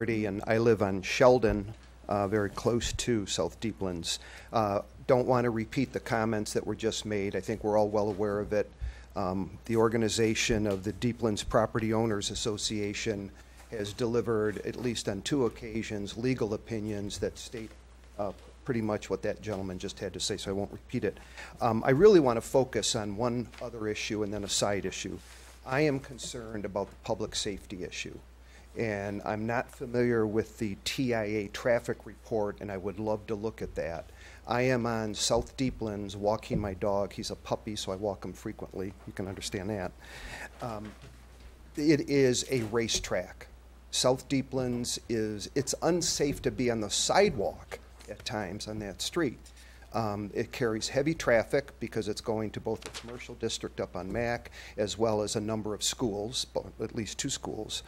And I live on Sheldon, very close to South Deeplands. Don't want to repeat the comments that were just made. I think we're all well aware of it. The organization of the Deeplands Property Owners Association has delivered, at least on 2 occasions, legal opinions that state pretty much what that gentleman just had to say, so I won't repeat it. I really want to focus on one other issue and then a side issue. I am concerned about the public safety issue. And I'm not familiar with the TIA traffic report, and I would love to look at that. I am on South Deeplands walking my dog. He's a puppy, so I walk him frequently. You can understand that. It is a racetrack. South Deeplands it's unsafe to be on the sidewalk at times on that street. It carries heavy traffic because it's going to both the commercial district up on Mack as well as a number of schools, at least 2 schools.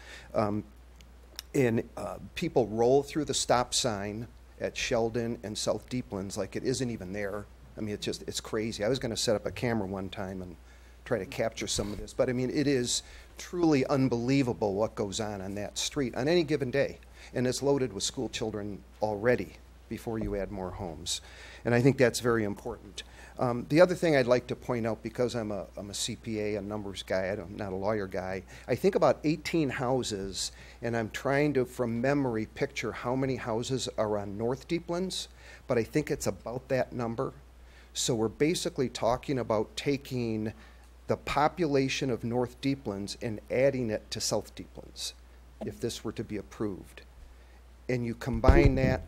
People roll through the stop sign at Sheldon and South Deeplands like it isn't even there. I mean, it's crazy. I was going to set up a camera one time and try to capture some of this, but I mean, it is truly unbelievable what goes on that street on any given day. And it's loaded with school children already before you add more homes. And I think that's very important. The other thing I'd like to point out, because I'm a CPA, a numbers guy, I'm not a lawyer guy, I think about 18 houses, and I'm trying to, from memory, picture how many houses are on North Deeplands, but I think it's about that number. So we're basically talking about taking the population of North Deeplands and adding it to South Deeplands, if this were to be approved. And you combine that,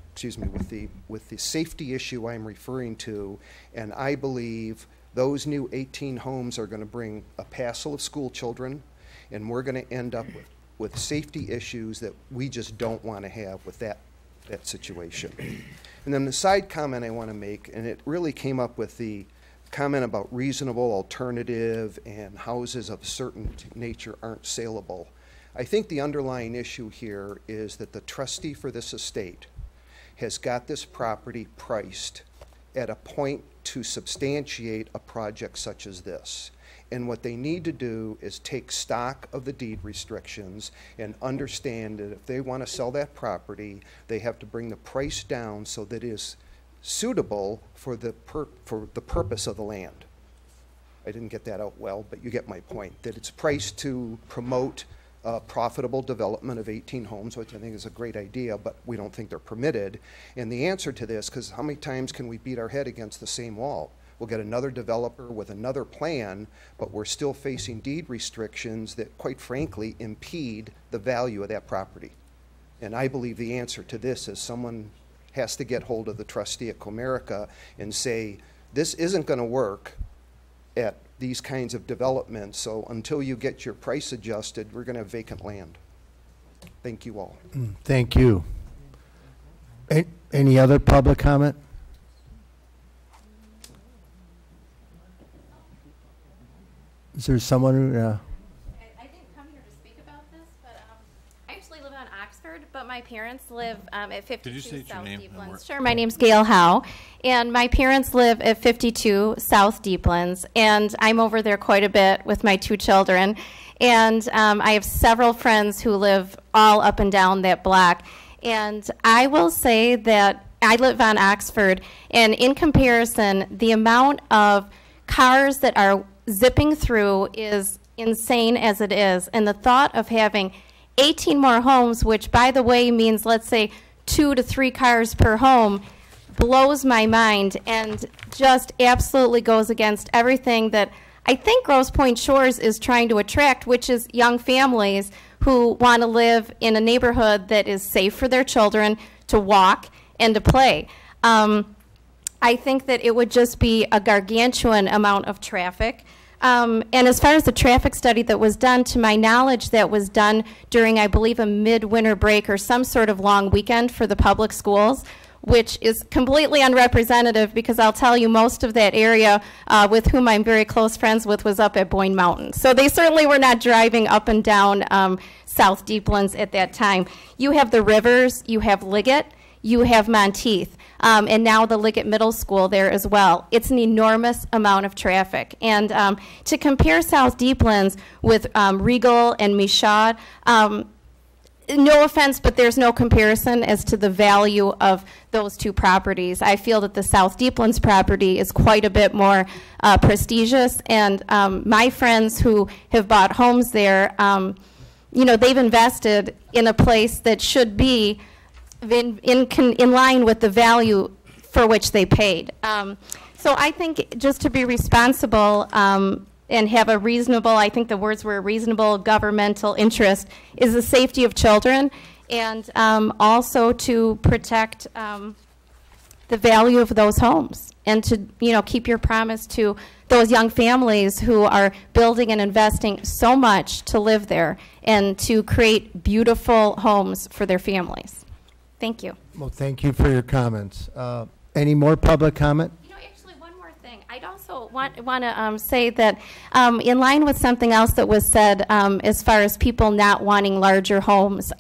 with the safety issue I'm referring to, and I believe those new 18 homes are going to bring a passel of school children, and we're going to end up with safety issues that we just don't want to have with that situation. And then the side comment I want to make, and it really came up with the comment about reasonable alternative and houses of a certain nature aren't saleable. I think the underlying issue here is that the trustee for this estate has got this property priced at a point to substantiate a project such as this. And what they need to do is take stock of the deed restrictions and understand that if they want to sell that property, they have to bring the price down so that it is suitable for the purpose of the land. I didn't get that out well, but you get my point, that it's priced to promote profitable development of 18 homes, which I think is a great idea, but we don't think they're permitted. And the answer to this, because how many times can we beat our head against the same wall? We'll get another developer with another plan, but we're still facing deed restrictions that, quite frankly, impede the value of that property. And I believe the answer to this is someone has to get hold of the trustee at Comerica and say, this isn't going to work at these kinds of developments, so until you get your price adjusted, we're going to have vacant land. Thank you all. Thank you. Any other public comment? Is there someone who... I didn't come here to speak about this, but I actually live on Oxford, but my parents live at 52 South Deeplands. Sure, my name's Gail Howe, and my parents live at 52 South Deeplands, and I'm over there quite a bit with my 2 children, and I have several friends who live all up and down that block, and I will say that I live on Oxford, and in comparison, the amount of cars that are zipping through is insane as it is, and the thought of having 18 more homes, which by the way means, let's say, 2 to 3 cars per home, blows my mind and just absolutely goes against everything that I think Grosse Pointe Shores is trying to attract, which is young families who want to live in a neighborhood that is safe for their children to walk and to play. I think that it would just be a gargantuan amount of traffic. And as far as the traffic study that was done, to my knowledge, that was done during, I believe, a midwinter break or some sort of long weekend for the public schools, which is completely unrepresentative because I'll tell you most of that area with whom I'm very close friends with was up at Boyne Mountain. So they certainly were not driving up and down South Deeplands at that time. You have the Rivers, you have Liggett, you have Monteith. And now the Liggett Middle School there as well. It's an enormous amount of traffic. And to compare South Deeplands with Regal and Michaud, no offense, but there's no comparison as to the value of those two properties. I feel that the South Deeplands property is quite a bit more prestigious, and my friends who have bought homes there, you know, they've invested in a place that should be in line with the value for which they paid. So I think just to be responsible and have a reasonable, I think the words were reasonable governmental interest, is the safety of children, and also to protect the value of those homes, and to, you know, keep your promise to those young families who are building and investing so much to live there and to create beautiful homes for their families. Thank you. Well, thank you for your comments. Any more public comment? I'd also want to say that in line with something else that was said as far as people not wanting larger homes,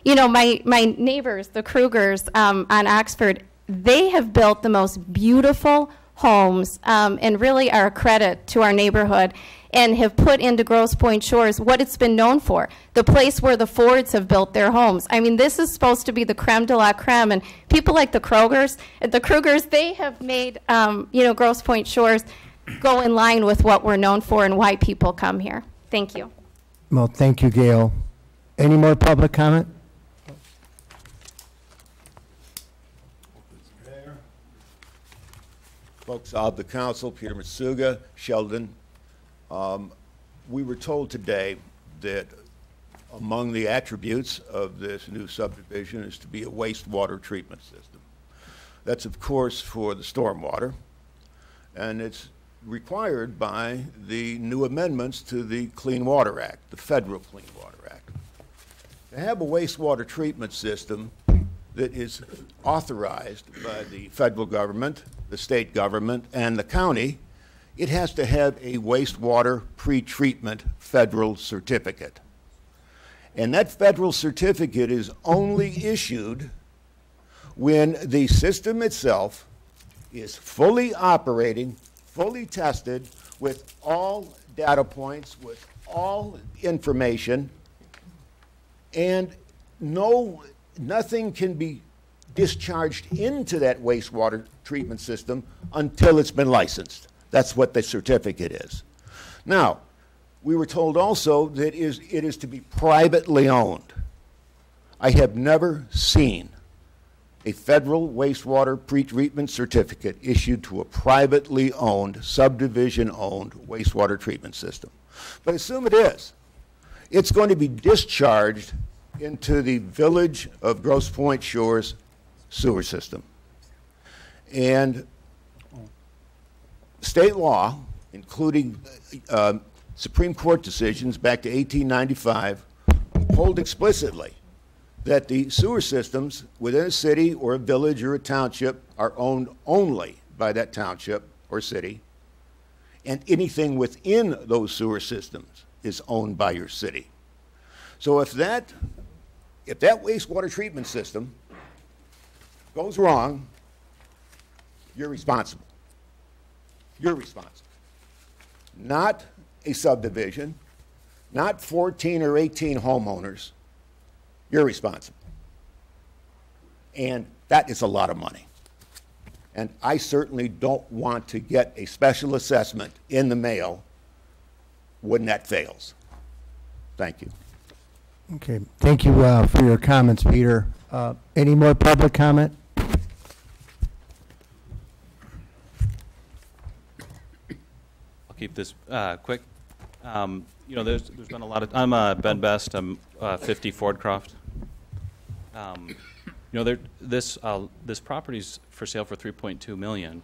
you know, my neighbors, the Krugers on Oxford, they have built the most beautiful homes and really are a credit to our neighborhood, and have put into Grosse Pointe Shores what it's been known for, the place where the Fords have built their homes. I mean, this is supposed to be the creme de la creme, and people like the Krugers, they have made, you know, Grosse Pointe Shores go in line with what we're known for and why people come here. Thank you. Well, thank you, Gail. Any more public comment? Folks of the council, Peter Matsuga, Sheldon. We were told today that among the attributes of this new subdivision is to be a wastewater treatment system. That's, of course, for the stormwater, and it's required by the new amendments to the Clean Water Act, the Federal Clean Water Act. To have a wastewater treatment system that is authorized by the federal government, the state government, and the county, it has to have a wastewater pretreatment federal certificate. And that federal certificate is only issued when the system itself is fully operating, fully tested, with all data points, with all information, and nothing can be discharged into that wastewater treatment system until it's been licensed. That's what the certificate is. Now, we were told also that it is to be privately owned. I have never seen a federal wastewater pretreatment certificate issued to a privately owned, subdivision-owned wastewater treatment system. But assume it is. It's going to be discharged into the Village of Grosse Pointe Shores sewer system. And state law, including Supreme Court decisions back to 1895, hold explicitly that the sewer systems within a city or a village or a township are owned only by that township or city, and anything within those sewer systems is owned by your city. So if that wastewater treatment system goes wrong, you're responsible. You're responsible. Not a subdivision, not 14 or 18 homeowners. You're responsible. And that is a lot of money. And I certainly don't want to get a special assessment in the mail when that fails. Thank you. Okay, thank you for your comments, Peter. Any more public comment? Keep this quick. You know, there's been a lot of. I'm Ben Best. I'm 50 Fordcroft. You know, this property's for sale for $3.2 million,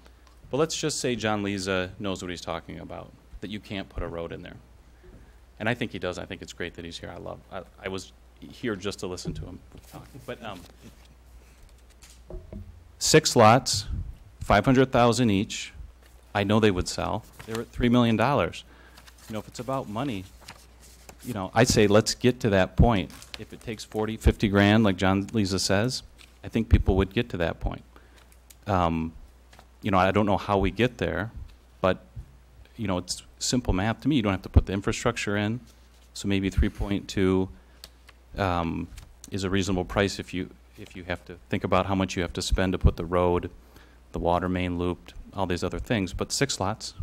but let's just say John Leza knows what he's talking about. That you can't put a road in there, and I think he does. I think it's great that he's here. I was here just to listen to him talk. But 6 lots, $500,000 each. I know they would sell. They're at $3 million. You know, if it's about money, you know, I say let's get to that point. If it takes 40, 50 grand, like John Leza says, I think people would get to that point. You know, I don't know how we get there, but, you know, it's simple math to me. You don't have to put the infrastructure in, so maybe 3.2. is a reasonable price if you have to think about how much you have to spend to put the road, the water main looped, all these other things. But 6 lots,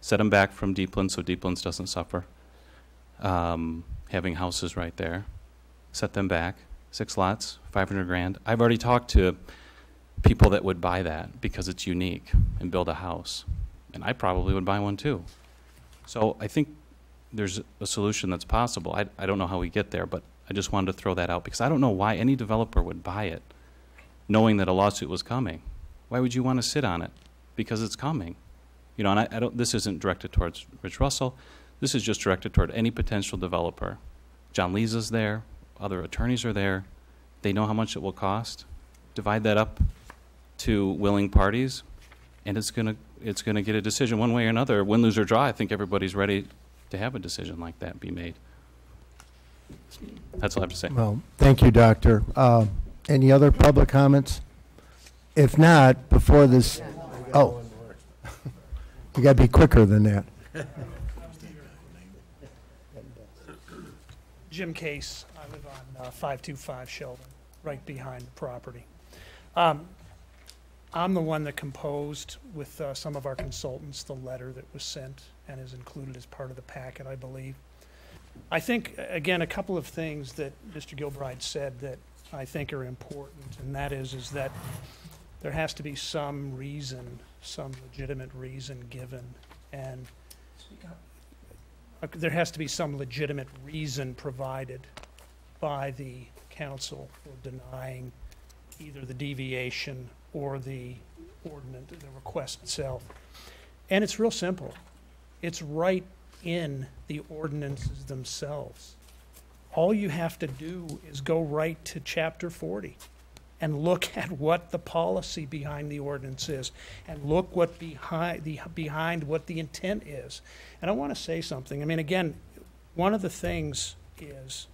set them back from Deeplands so Deeplands doesn't suffer. Having houses right there, set them back, 6 lots, 500 grand. I've already talked to people that would buy that because it's unique and build a house. And I probably would buy one too. So I think there's a solution that's possible. I don't know how we get there, but I just wanted to throw that out because I don't know why any developer would buy it knowing that a lawsuit was coming. Why would you want to sit on it? Because it's coming. You know, and I don't, this isn't directed towards Rich Russell. This is just directed toward any potential developer. John Lisa's there. Other attorneys are there. They know how much it will cost. Divide that up to willing parties, and it's gonna get a decision one way or another. Win, lose, or draw. I think everybody's ready to have a decision like that be made. That's all I have to say. Well, thank you, Doctor. Any other public comments? If not, before this, oh, you got to be quicker than that. Jim Case. I live on 525 Sheldon, right behind the property. I'm the one that composed with some of our consultants the letter that was sent and is included as part of the packet, I believe. I think, again, a couple of things that Mr. Gilbride said that I think are important, and that is that there has to be some reason, some legitimate reason given, and there has to be some legitimate reason provided by the council for denying either the deviation or the ordinance, the request itself. And it's real simple. It's right in the ordinances themselves. All you have to do is go right to Chapter 40 and look at what the policy behind the ordinance is and look what behind what the intent is. And I want to say something. I mean, again, one of the things is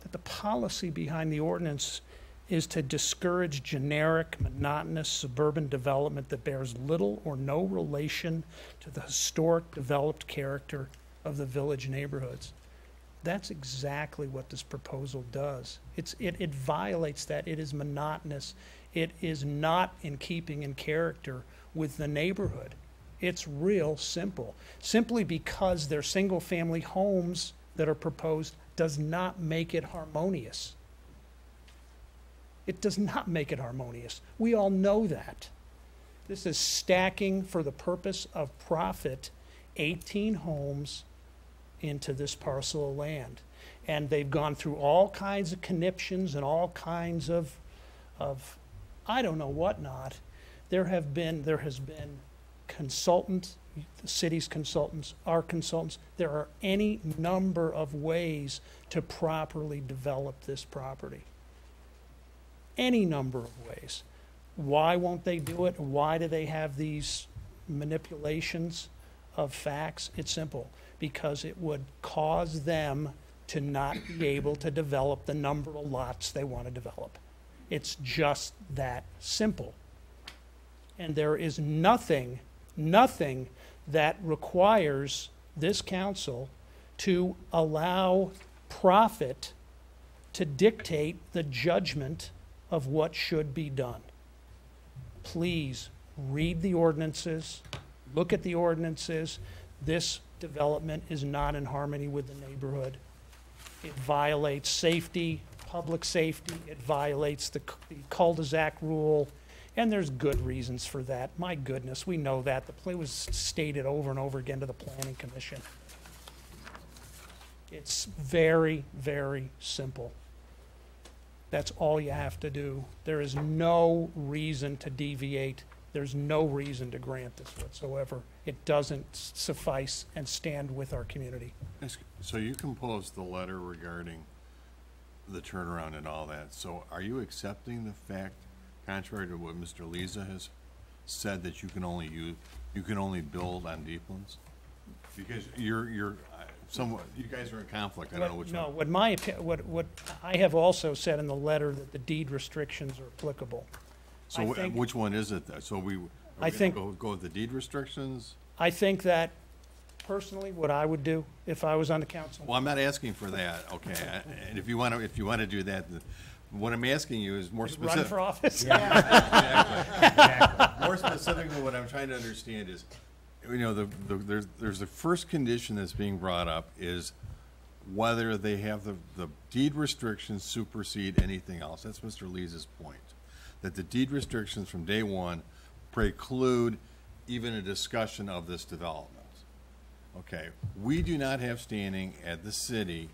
that the policy behind the ordinance is to discourage generic, monotonous suburban development that bears little or no relation to the historic developed character of the village neighborhoods. That's exactly what this proposal does. It violates that. It is monotonous. It is not in keeping in character with the neighborhood. It's real simple. Simply because they're single-family homes that are proposed does not make it harmonious. It does not make it harmonious. We all know that. This is stacking for the purpose of profit 18 homes into this parcel of land. And they've gone through all kinds of conniptions and all kinds of I don't know what not. There has been consultants, the city's consultants, our consultants. There are any number of ways to properly develop this property. Any number of ways. Why won't they do it? Why do they have these manipulations of facts? It's simple. Because it would cause them to not be able to develop the number of lots they want to develop. It's just that simple. And there is nothing that requires this council to allow profit to dictate the judgment of what should be done. Please read the ordinances, look at the ordinances. This development is not in harmony with the neighborhood. It violates safety, public safety. It violates the cul-de-sac rule, and there's good reasons for that. My goodness, we know that. The play was stated over and over again to the Planning Commission. It's very, very simple. That's all you have to do. There is no reason to deviate. There's no reason to grant this whatsoever. It doesn't suffice and stand with our community. So you composed the letter regarding the turnaround and all that. So are you accepting the fact, contrary to what Mr. Lisa has said, that you can only build on Deeplands? Because you're somewhat, you guys are in conflict. I don't know which one. No, what I have also said in the letter that the deed restrictions are applicable. So which one is it? So are we I think go with the deed restrictions? I think that personally, what I would do if I was on the council. Well, I'm not asking for that, okay? And if you want to do that, what I'm asking you is more specific. Run for office? Exactly. More specifically, what I'm trying to understand is, you know, there's the first condition that's being brought up is whether they have the deed restrictions supersede anything else. That's Mr. Lee's point, that the deed restrictions from day one preclude even a discussion of this development. Okay, we do not have standing at the city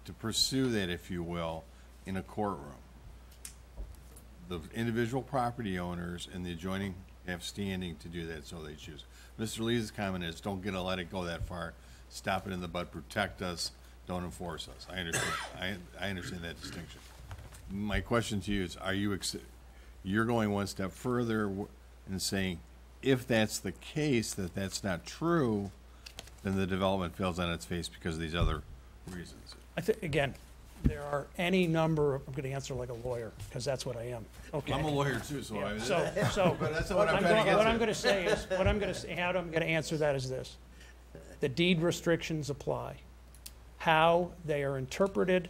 to pursue that, if you will, in a courtroom. The individual property owners and the adjoining have standing to do that, so they choose. Mr. Lee's comment is, don't let it go that far. Stop it in the bud. Protect us. Don't enforce us. I understand. I understand that distinction. My question to you is: you're going one step further and saying, if that's the case, that's not true, then the development fails on its face because of these other reasons. I think, again, there are any number of, I'm going to answer like a lawyer, because that's what I am. Okay. I'm a lawyer too, so Yeah, I. So, But that's what I'm trying to get what to. I'm going to say is, how I'm going to answer that is this. The deed restrictions apply. How they are interpreted,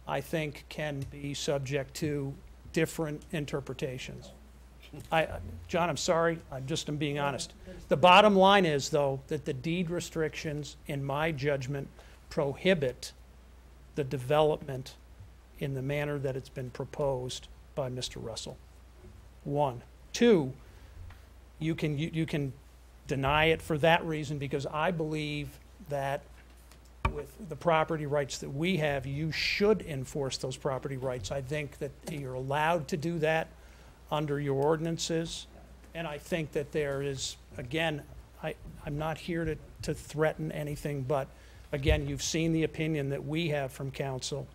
I think, can be subject to different interpretations. John, I'm sorry, I'm being honest. The bottom line is, though, that the deed restrictions, in my judgment, prohibit the development in the manner that it's been proposed by Mr. Russell. One. Two, you can deny it for that reason, because I believe that with the property rights that we have, you should enforce those property rights. I think that you're allowed to do that under your ordinances, and I think that there is, again, I'm not here to threaten anything, but again, you've seen the opinion that we have from council,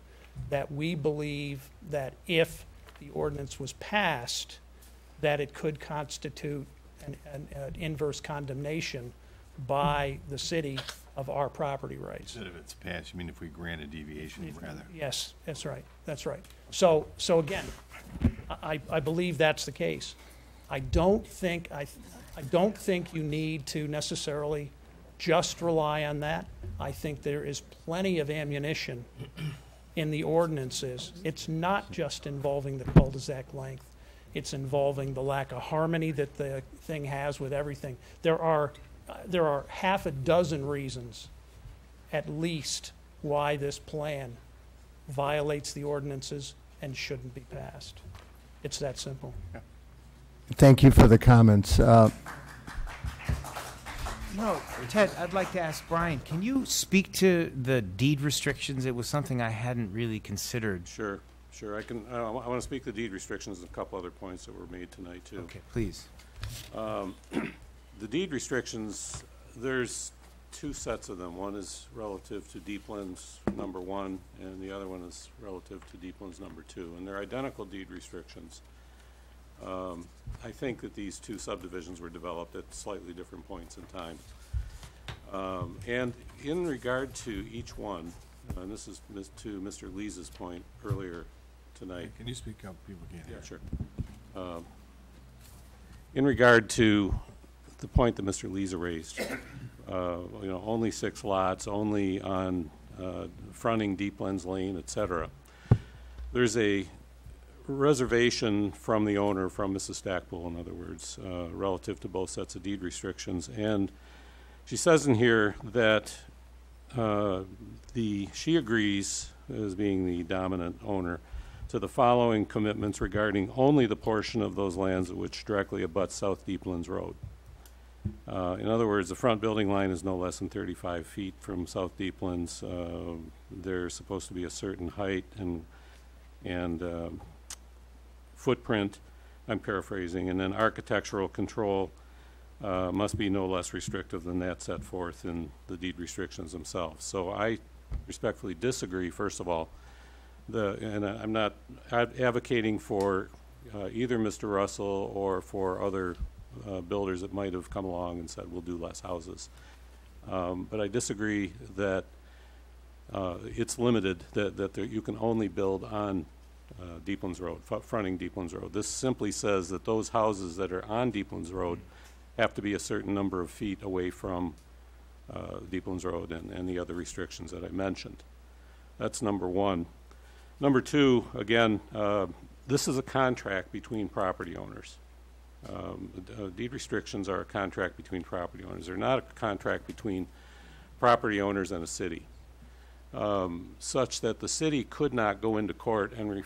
that we believe that if the ordinance was passed, that it could constitute an inverse condemnation by the city of our property rights. Instead of it's passed, you mean if we grant a deviation, rather? Yes, that's right, that's right. So again, I believe that's the case. I don't think you need to necessarily just rely on that. I think there is plenty of ammunition in the ordinances. It's not just involving the cul-de-sac length. It's involving the lack of harmony that the thing has with everything. There are half a dozen reasons, at least, why this plan violates the ordinances and shouldn't be passed. It's that simple. Thank you for the comments. No, Ted, I'd like to ask Brian, can you speak to the deed restrictions? It was something I hadn't really considered. Sure. I can. I want to speak to deed restrictions and a couple other points that were made tonight, too. Okay, please. The deed restrictions, there's two sets of them. One is relative to Deeplands number 1, and the other one is relative to Deeplands number 2, and they're identical deed restrictions. I think that these two subdivisions were developed at slightly different points in time. And in regard to each one, and this is to Mr. Lee's point earlier tonight. Can you speak up? People can't hear. Yeah, sure. In regard to the point that Mr. Lees raised, only 6 lots, only on fronting Deeplands Lane, et cetera. There's a reservation from the owner, from Mrs. Stackpole, in other words, relative to both sets of deed restrictions. And she says in here that she agrees, as being the dominant owner, to the following commitments regarding only the portion of those lands which directly abuts South Deeplands Road. In other words, the front building line is no less than 35 feet from South Deeplands. There's supposed to be a certain height and footprint, I'm paraphrasing, and then architectural control must be no less restrictive than that set forth in the deed restrictions themselves. So I respectfully disagree, first of all, and I'm not advocating for either Mr. Russell or for other builders that might have come along and said we'll do less houses. But I disagree that it's limited, that you can only build on Deeplands Road, fronting Deeplands Road. This simply says that those houses that are on Deeplands Road have to be a certain number of feet away from Deeplands Road and the other restrictions that I mentioned. That's number one. Number two, again, this is a contract between property owners. Deed restrictions are a contract between property owners. They're not a contract between property owners and a city, such that the city could not go into court and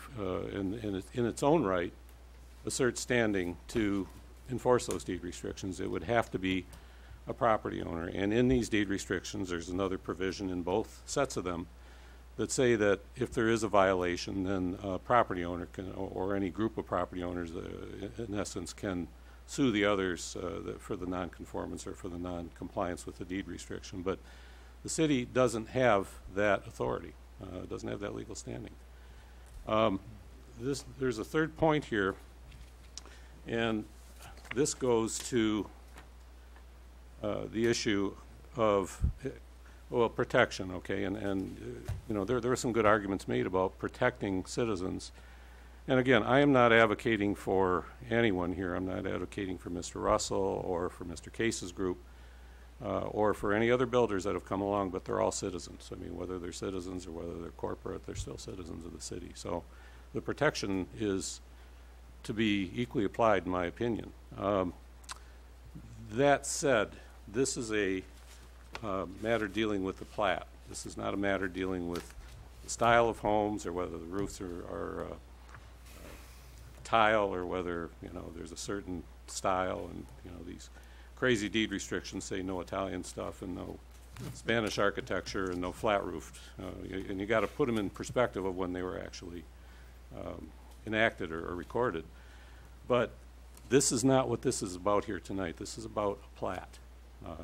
in its own right assert standing to enforce those deed restrictions. It would have to be a property owner. And in these deed restrictions, there's another provision in both sets of them that say that if there is a violation, then a property owner can, or any group of property owners, in essence, can sue the others for the nonconformance or for the non-compliance with the deed restriction. But the city doesn't have that authority, doesn't have that legal standing. There's a third point here, and this goes to the issue of, well, protection, okay, and you know, there are some good arguments made about protecting citizens. And again, I am not advocating for anyone here. I'm not advocating for Mr. Russell or for Mr. Case's group or for any other builders that have come along, but they're all citizens. I mean, whether they're citizens or whether they're corporate, they're still citizens of the city. So the protection is to be equally applied, in my opinion. That said, this is a matter dealing with the plat. This is not a matter dealing with the style of homes or whether the roofs are tile or whether, you know, there's a certain style, and, you know, these crazy deed restrictions say no Italian stuff and no Spanish architecture and no flat roofed. And you got to put them in perspective of when they were actually enacted or recorded. But this is not what this is about here tonight. This is about a plat.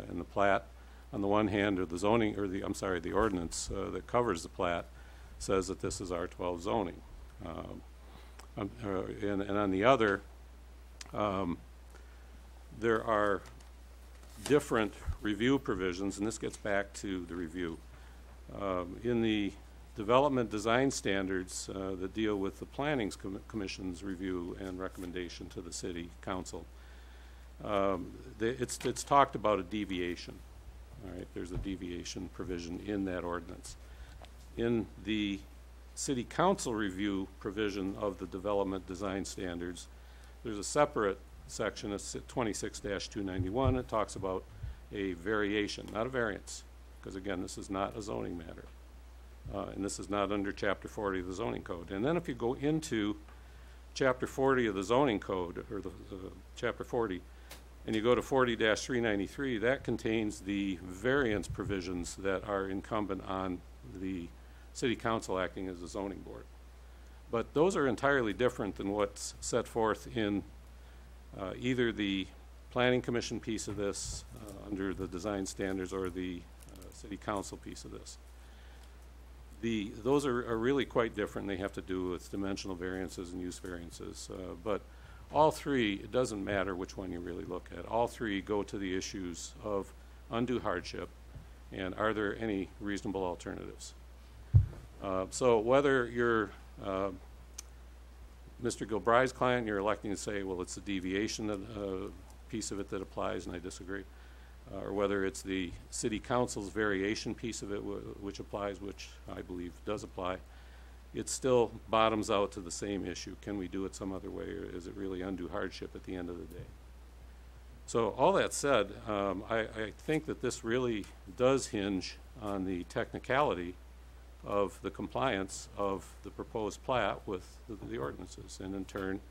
And the plat, on the one hand, or the zoning, or the ordinance that covers the plat says that this is R12 zoning. And on the other, there are different review provisions, and this gets back to the review. In the development design standards that deal with the Planning Commission's review and recommendation to the City Council, it's talked about a deviation. All right, there's a deviation provision in that ordinance. In the City Council review provision of the development design standards, there's a separate section, it's 26-291. It talks about a variation, not a variance, because again, this is not a zoning matter. And this is not under Chapter 40 of the Zoning Code. And then if you go into Chapter 40 of the Zoning Code, or the Chapter 40, and you go to 40-393, that contains the variance provisions that are incumbent on the City Council acting as a zoning board. But those are entirely different than what's set forth in either the Planning Commission piece of this under the design standards or the City Council piece of this. Those are really quite different. They have to do with dimensional variances and use variances. But all three, it doesn't matter which one you really look at. All three go to the issues of undue hardship and are there any reasonable alternatives. So whether you're Mr. Gilbride's client, you're electing to say, well, it's the deviation that, piece of it that applies, and I disagree. Or whether it's the City Council's variation piece of it which applies, which I believe does apply, it still bottoms out to the same issue. Can we do it some other way, or is it really undue hardship at the end of the day? So all that said, I think that this really does hinge on the technicality of the compliance of the proposed plat with the ordinances, and in turn,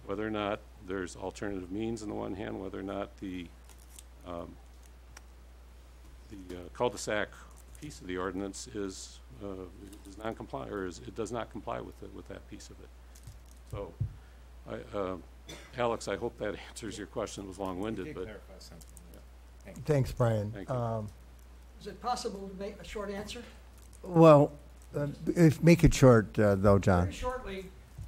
whether or not there's alternative means on the one hand, whether or not the cul-de-sac piece of the ordinance is non-compliant, or it does not comply with that piece of it. So, Alex, I hope that answers your question. It was long-winded, but clarify something. Yeah. Thanks, Brian. Thank you. Is it possible to make a short answer? Well, make it short, though, John. Very shortly,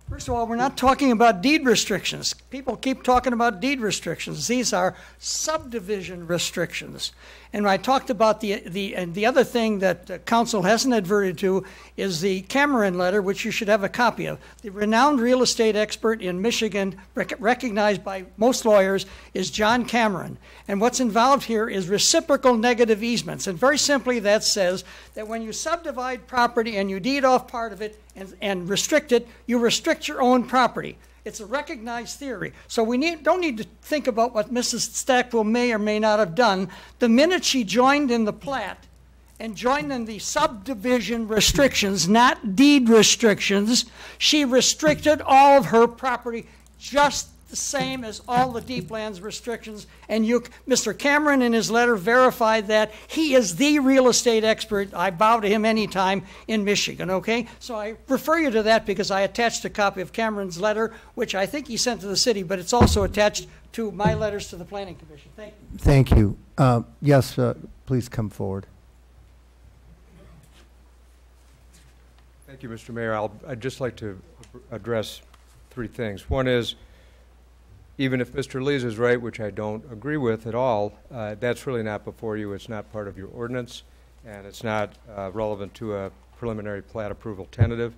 First of all, we're not talking about deed restrictions. People keep talking about deed restrictions. These are subdivision restrictions. And I talked about the other thing that council hasn't adverted to is the Cameron letter, which you should have a copy of. The renowned real estate expert in Michigan, recognized by most lawyers, is John Cameron. And what's involved here is reciprocal negative easements. And very simply, that says that when you subdivide property and you deed off part of it and restrict it, you restrict your own property. It's a recognized theory. So we don't need to think about what Mrs. Stackpole may or may not have done. The minute she joined in the plat and joined in the subdivision restrictions, not deed restrictions, she restricted all of her property just the same as all the deep lands restrictions. And Mr. Cameron in his letter verified that. He is the real estate expert. I bow to him anytime in Michigan, okay? So I refer you to that because I attached a copy of Cameron's letter, which I think he sent to the city, but it's also attached to my letters to the Planning Commission. Thank you. Thank you. Yes, please come forward. Thank you, Mr. Mayor. I'd just like to address three things. One is, even if Mr. Lees is right, which I don't agree with at all, that's really not before you. It's not part of your ordinance, and it's not relevant to a preliminary plat approval tentative.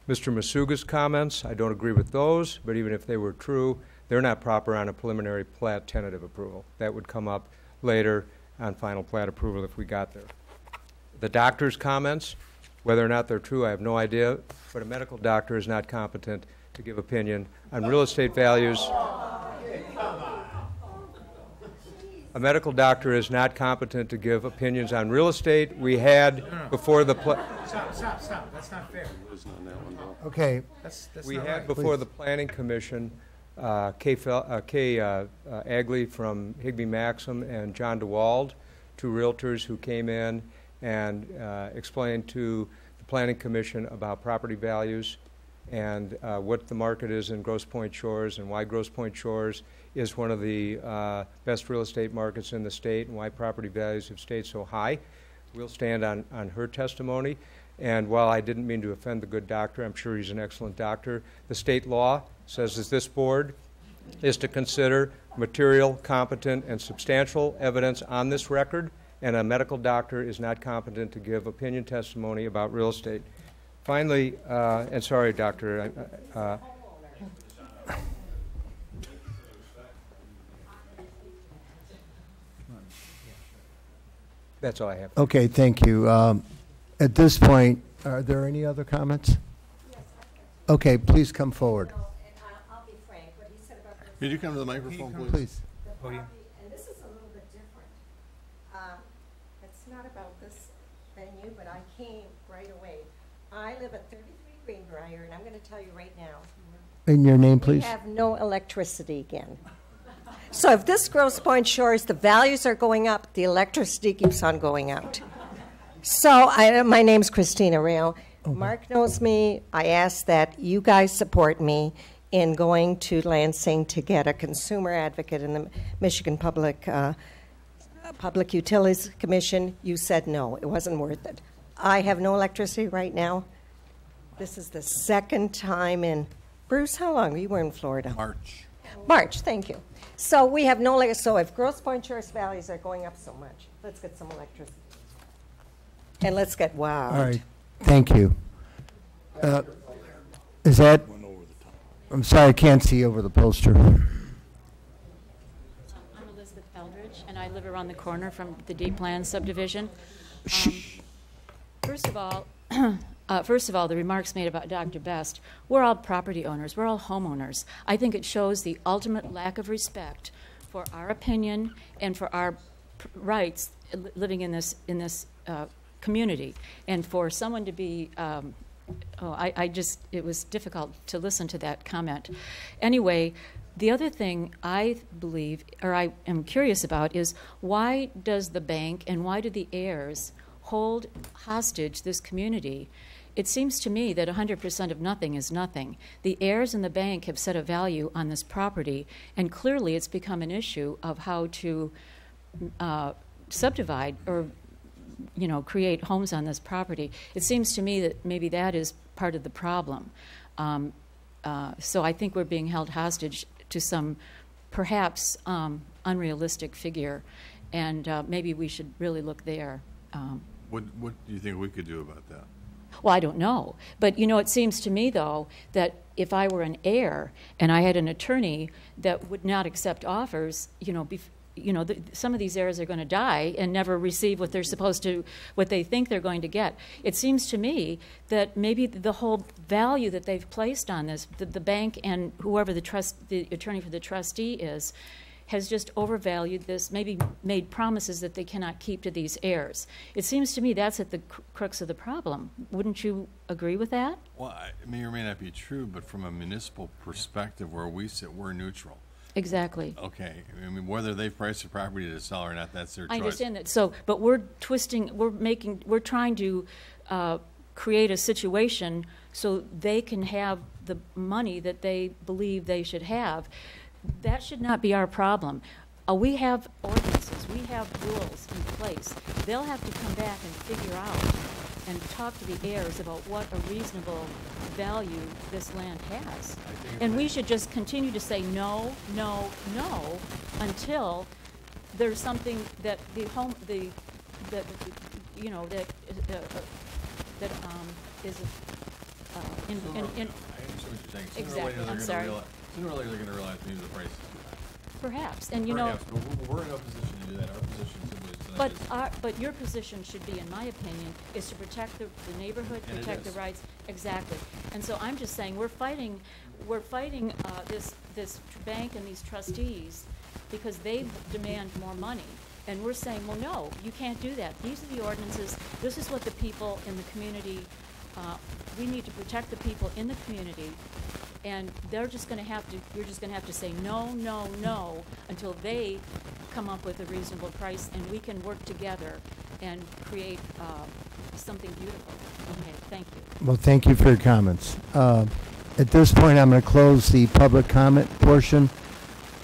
Mr. Masuga's comments, I don't agree with those, but even if they were true, they're not proper on a preliminary plat tentative approval. That would come up later on final plat approval if we got there. The doctor's comments, whether or not they're true, I have no idea, but a medical doctor is not competent to give opinion on real estate values. A medical doctor is not competent to give opinions on real estate. We had before the Stop. That's not fair. Okay. We had before the Planning Commission Kay Agley from Higby Maxim and John DeWald, two realtors who came in and explained to the Planning Commission about property values and what the market is in Grosse Pointe Shores and why Grosse Pointe Shores is one of the best real estate markets in the state and why property values have stayed so high. We'll stand on her testimony. And while I didn't mean to offend the good doctor, I'm sure he's an excellent doctor, the state law says that this board is to consider material, competent, and substantial evidence on this record, and a medical doctor is not competent to give opinion testimony about real estate. Finally, and sorry, doctor, that's all I have. Okay, thank you. At this point, are there any other comments? Okay, please come forward. I'll be frank. What he said about Could you come to the microphone, please? Please. the property, and this is a little bit different. It's not about this venue, but I came right away. I live at 33 Greenbrier, and I'm going to tell you right now. And your name, please? We have no electricity again. So if this Grosse Pointe Shores, the values are going up, the electricity keeps on going out. So my name's Christina Rayo. Okay. Mark knows me. I ask that you guys support me in going to Lansing to get a consumer advocate in the Michigan Public Utilities Commission. You said no, it wasn't worth it. I have no electricity right now. This is the second time in, Bruce, how long? You were in Florida. March, thank you. So we have no, so if Grosse Pointe Shores values are going up so much, let's get some electricity. And let's get wowed. All right, thank you. Is that, I'm sorry, I can't see over the poster. I'm Elizabeth Eldridge, and I live around the corner from the Deep Land subdivision. First of all, the remarks made about Dr. Best, we're all property owners, we're all homeowners. I think it shows the ultimate lack of respect for our opinion and for our rights living in this community. And for someone to be, it was difficult to listen to that comment. Anyway, the other thing I believe, or I am curious about, is why does the bank and why do the heirs hold hostage this community? It seems to me that 100% of nothing is nothing. The heirs and the bank have set a value on this property, and clearly it's become an issue of how to subdivide or create homes on this property. It seems to me that maybe that is part of the problem. So I think we're being held hostage to some perhaps unrealistic figure, and maybe we should really look there. What do you think we could do about that? Well, I don't know. But, you know, it seems to me, though, that if I were an heir and I had an attorney that would not accept offers, some of these heirs are going to die and never receive what they're supposed to, what they think they're going to get. It seems to me that maybe the whole value that they've placed on this, the bank and whoever the attorney for the trustee is, has just overvalued this, maybe made promises that they cannot keep to these heirs. It seems to me that's at the crux of the problem. Wouldn't you agree with that? Well, it may or may not be true, but from a municipal perspective where we sit, we're neutral. Exactly. Okay. I mean, whether they've priced the property to sell or not, that's their choice. I understand that. So, but we're trying to create a situation so they can have the money that they believe they should have. That should not be our problem. We have ordinances, we have rules in place. They'll have to come back and figure out and talk to the heirs about what a reasonable value this land has. And we should just continue to say no, no, no until there's something that is I understand what you're saying. Exactly. I'm sorry. Sooner or later, they're going to realize maybe the price is too high. Perhaps, and Perhaps, but we're in no position to do that. Our position simply is tonight but your position should be, in my opinion, is to protect the neighborhood, protect the rights. Exactly. And so I'm just saying we're fighting this bank and these trustees because they demand more money. And we're saying, well, no, you can't do that. These are the ordinances. This is what the people in the community. We need to protect the people in the community. And they're just going to have to, you're just going to have to say no, no, no until they come up with a reasonable price and we can work together and create something beautiful. Okay, thank you. Well, thank you for your comments. At this point, I'm going to close the public comment portion.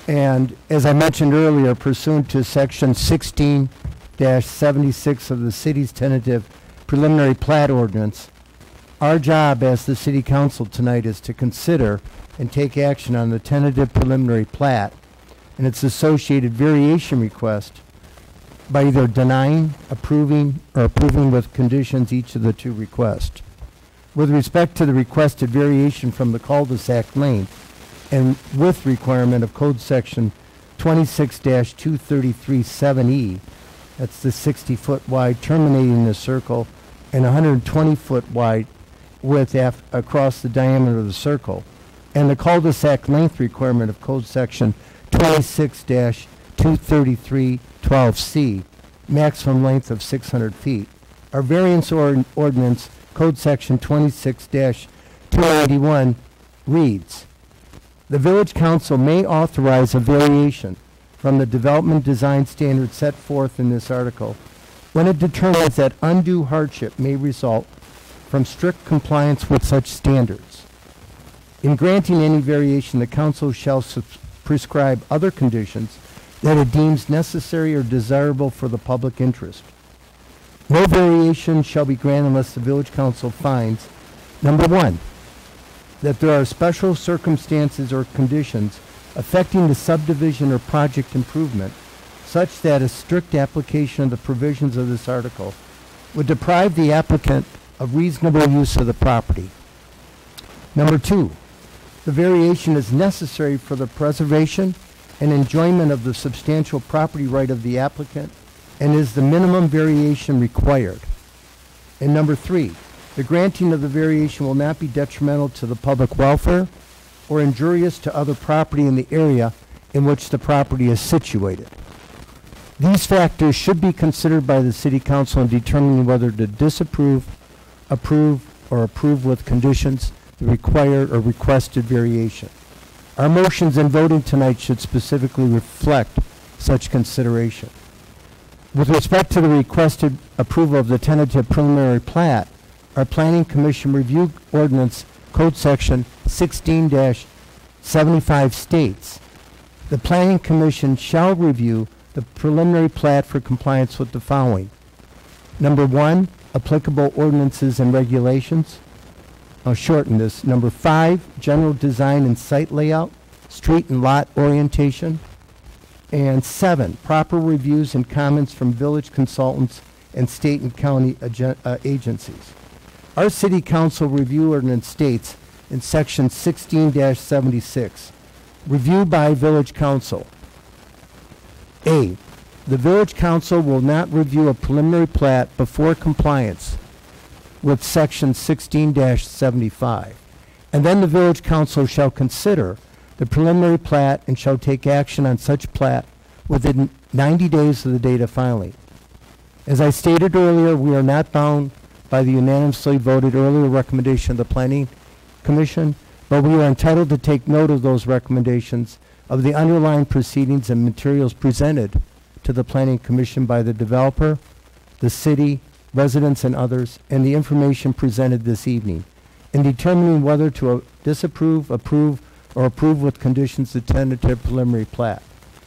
And as I mentioned earlier, pursuant to Section 16-76 of the city's tentative preliminary plat ordinance, our job as the City Council tonight is to consider and take action on the tentative preliminary plat and its associated variation request by either denying, approving, or approving with conditions each of the two requests. With respect to the requested variation from the cul-de-sac length and with requirement of Code Section 26-233-7E, that's the 60-foot wide terminating the circle and 120-foot wide width across the diameter of the circle, and the cul-de-sac length requirement of Code Section 26-233-12C, maximum length of 600 feet. Our variance ordinance, Code Section 26-281, reads, the Village Council may authorize a variation from the development design standards set forth in this article when it determines that undue hardship may result from strict compliance with such standards. In granting any variation, the Council shall prescribe other conditions that it deems necessary or desirable for the public interest. No variation shall be granted unless the Village Council finds, number one, that there are special circumstances or conditions affecting the subdivision or project improvement such that a strict application of the provisions of this article would deprive the applicant of reasonable use of the property. Number two, the variation is necessary for the preservation and enjoyment of the substantial property right of the applicant and is the minimum variation required. And number three, the granting of the variation will not be detrimental to the public welfare or injurious to other property in the area in which the property is situated. These factors should be considered by the City Council in determining whether to disapprove, approve, or approve with conditions the required or requested variation. Our motions in voting tonight should specifically reflect such consideration. With respect to the requested approval of the tentative preliminary plat, our Planning Commission review ordinance Code Section 16-75 states, the Planning Commission shall review the preliminary plat for compliance with the following. Number one, applicable ordinances and regulations. I'll shorten this. Number 5, general design and site layout, street and lot orientation. And 7, proper reviews and comments from village consultants and state and county agencies. Our city council review ordinance states in section 16-76, review by village council. A, the village council will not review a preliminary plat before compliance with section 16-75. And then the village council shall consider the preliminary plat and shall take action on such plat within 90 days of the date of filing. As I stated earlier, we are not bound by the unanimously voted earlier recommendation of the Planning Commission, but we are entitled to take note of those recommendations of the underlying proceedings and materials presented to the Planning Commission by the developer, the city, residents, and others, and the information presented this evening in determining whether to disapprove, approve, or approve with conditions the tentative preliminary plat.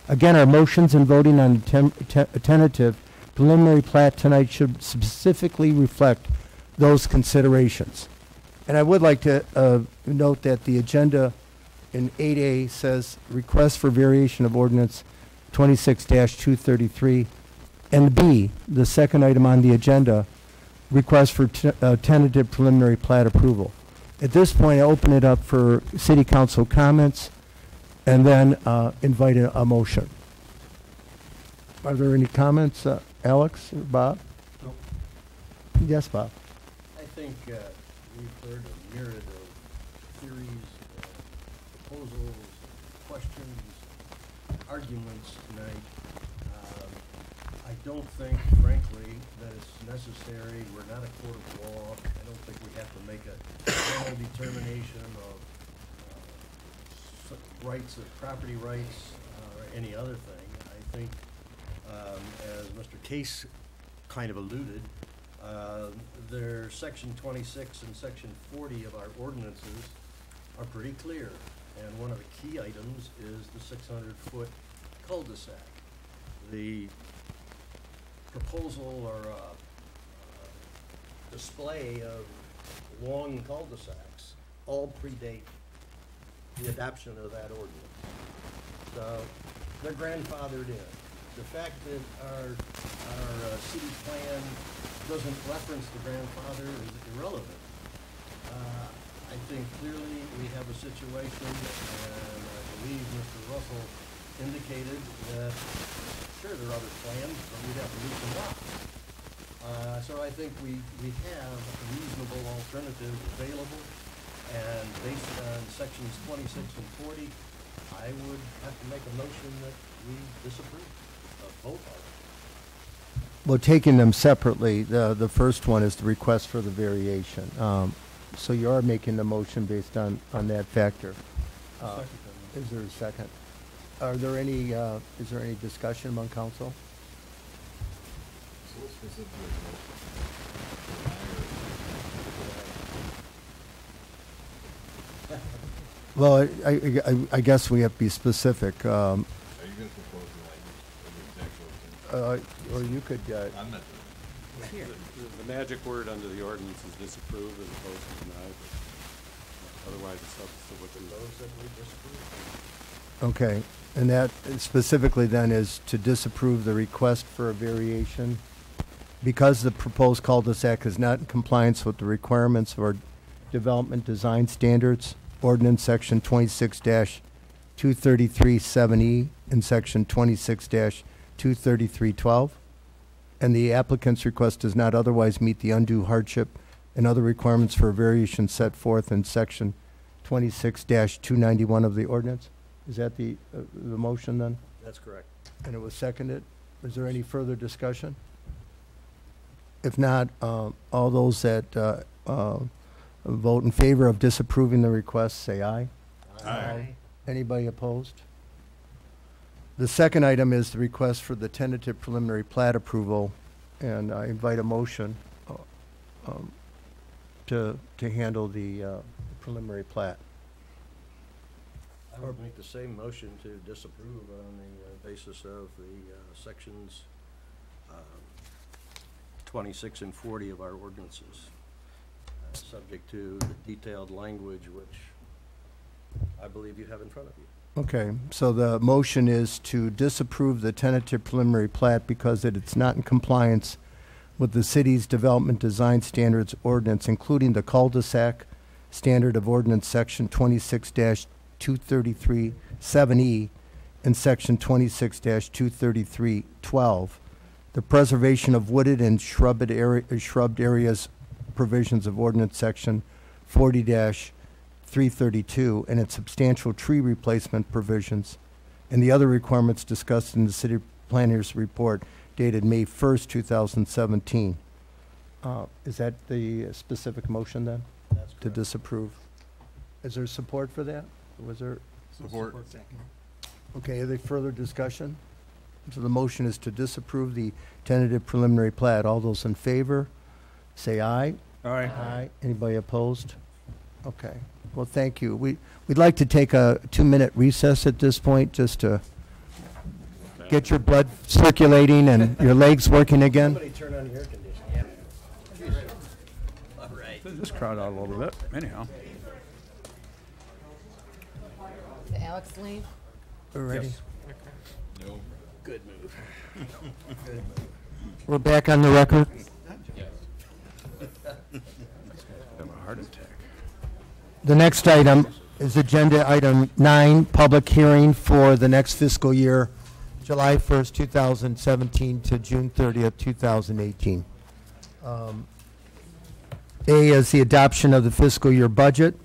Again, our motions and voting on a tentative preliminary plat tonight should specifically reflect those considerations. And I would like to note that the agenda in 8A says request for variation of ordinance 26-233, and B, the second item on the agenda, request for tentative preliminary plat approval. At this point, I open it up for city council comments and then invite a motion. Are there any comments, Alex or Bob? No. Yes, Bob. I think we've heard a myriad of theories, proposals, questions, arguments tonight. I don't think, frankly, that it's necessary. We're not a court of law. I don't think we have to make a final determination of rights, of property rights, or any other thing. I think, as Mr. Case kind of alluded, their section 26 and section 40 of our ordinances are pretty clear. And one of the key items is the 600-foot cul-de-sac. The proposal or display of long cul-de-sacs all predate the adoption of that ordinance. So they're grandfathered in. The fact that our city plan doesn't reference the grandfather is irrelevant. I think clearly we have a situation, and I believe Mr. Russell indicated that, sure, there are other plans, but we'd have to lose some lots. So I think we have reasonable alternatives available, and based on sections 26 and 40, I would have to make a motion that we disapprove of both of them. Well, taking them separately, the first one is the request for the variation. So you are making the motion based on that factor. Is there a second? Are there any, is there any discussion among council? Well, I guess we have to be specific. Are you going to propose the language? Or you could. I'm not doing it. The magic word under the ordinance is disapprove as opposed to deny. Otherwise, it's up to what you those that we disapprove. Okay, and that specifically then is to disapprove the request for a variation because the proposed cul-de-sac is not in compliance with the requirements of our development design standards, ordinance section 26-233-7E and section 26-233-12. And the applicant's request does not otherwise meet the undue hardship and other requirements for a variation set forth in section 26-291 of the ordinance. Is that the motion then? That's correct. And it was seconded. Is there any further discussion? If not, all those that vote in favor of disapproving the request, say aye. Aye. Anybody opposed? The second item is the request for the tentative preliminary plat approval, and I invite a motion to handle the preliminary plat. I would make the same motion to disapprove on the basis of the sections 26 and 40 of our ordinances. subject to the detailed language which I believe you have in front of you. Okay, so the motion is to disapprove the tentative preliminary plat because it's not in compliance with the city's development design standards ordinance, including the cul-de-sac standard of ordinance section 26-233-7E and section 26-233-12, the preservation of wooded and shrubby areas provisions of ordinance section 40-332 and its substantial tree replacement provisions, and the other requirements discussed in the city planner's report dated May 1st, 2017. Is that the specific motion then? That's To correct. disapprove? Is there support for that? Was there? Support. Okay, any further discussion? So the motion is to disapprove the tentative preliminary plat. All those in favor, say aye. Aye. Aye. Anybody opposed? Okay. Well, thank you. We'd like to take a 2-minute recess at this point, just to get your blood circulating and your legs working again. Somebody turn on the air conditioning. Yeah. All right. This crowd out a little bit, anyhow. Did Alex leave? We're ready. No. Good move. We're back on the record. Have a heart attack. The next item is agenda item 9, public hearing for the next fiscal year, July 1st, 2017 to June 30th, 2018. A is the adoption of the fiscal year budget.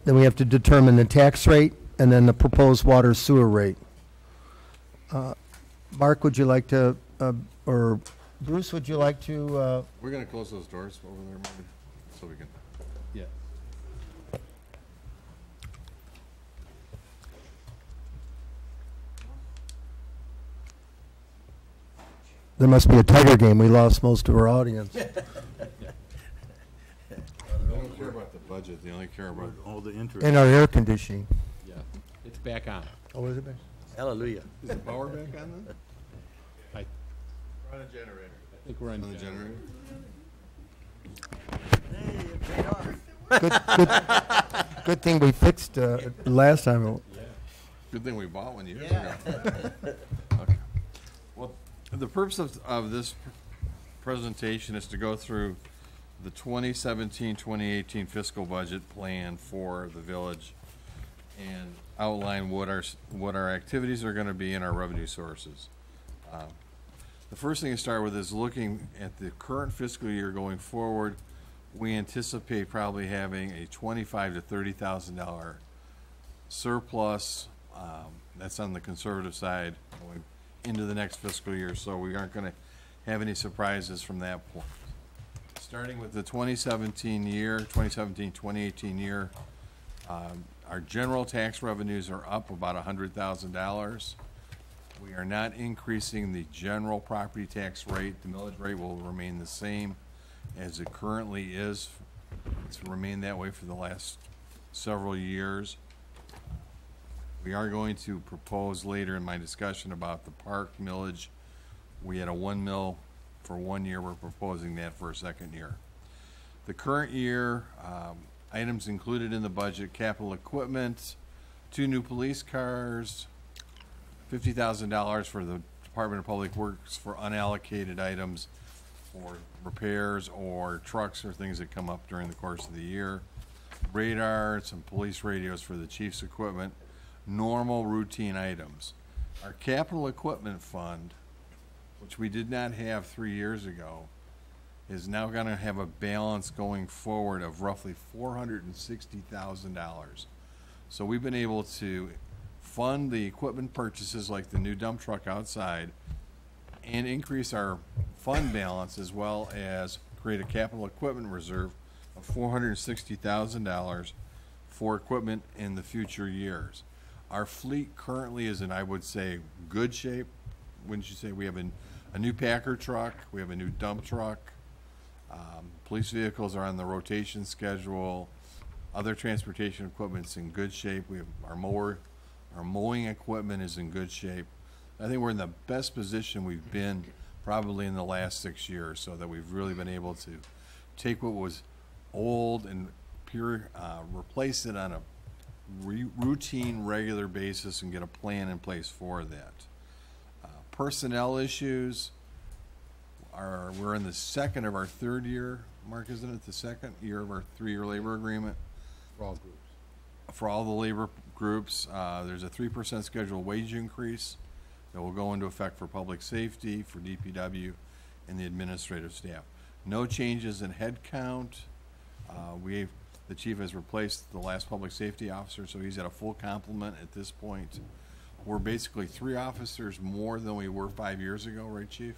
Then we have to determine the tax rate and then the proposed water sewer rate. Mark, would you like to, or Bruce, would you like to? We're gonna close those doors over there, maybe, so we can. Yeah. There must be a Tiger game. We lost most of our audience. They don't care about the budget, they only care about. All the interest. And our air conditioning. Yeah, it's back on. Oh, is it back? Hallelujah. Is the power back on then? I We're on a generator. think we're on On the generator? Good thing we fixed last time. Good thing we bought one years ago. Okay. Well, the purpose of this presentation is to go through the 2017-2018 fiscal budget plan for the village and outline what our activities are going to be and our revenue sources. The first thing to start with is looking at the current fiscal year going forward. We anticipate probably having a $25,000 to $30,000 surplus. That's on the conservative side going into the next fiscal year, so we aren't going to have any surprises from that point. Starting with the 2017-2018 year, our general tax revenues are up about $100,000. We are not increasing the general property tax rate. The millage rate will remain the same as it currently is. It's remained that way for the last several years. We are going to propose later in my discussion about the park millage. We had a 1 mil for 1 year. We're proposing that for a second year. The current year, items included in the budget: capital equipment, 2 new police cars, $50,000 for the Department of Public Works for unallocated items for repairs or trucks or things that come up during the course of the year, radar, some police radios for the chief's equipment, normal routine items. Our capital equipment fund, which we did not have 3 years ago, is now going to have a balance going forward of roughly $460,000. So we've been able to fund the equipment purchases like the new dump truck outside and increase our fund balance, as well as create a capital equipment reserve of $460,000 for equipment in the future years. Our fleet currently is in, I would say, good shape. Wouldn't you say? We have a new Packer truck, we have a new dump truck, police vehicles are on the rotation schedule, other transportation equipment's in good shape. We have our mowing equipment is in good shape. I think we're in the best position we've been probably in the last 6 years, so that we've really been able to take what was old and replace it on a routine, regular basis and get a plan in place for that. Personnel issues we're in the second of our third year, Mark, isn't it? The second year of our 3-year labor agreement? For all groups. For all the labor groups, there's a 3% scheduled wage increase that will go into effect for public safety, for DPW, and the administrative staff. No changes in headcount. The chief has replaced the last public safety officer, so he's at a full complement at this point. We're basically 3 officers more than we were 5 years ago, right, Chief?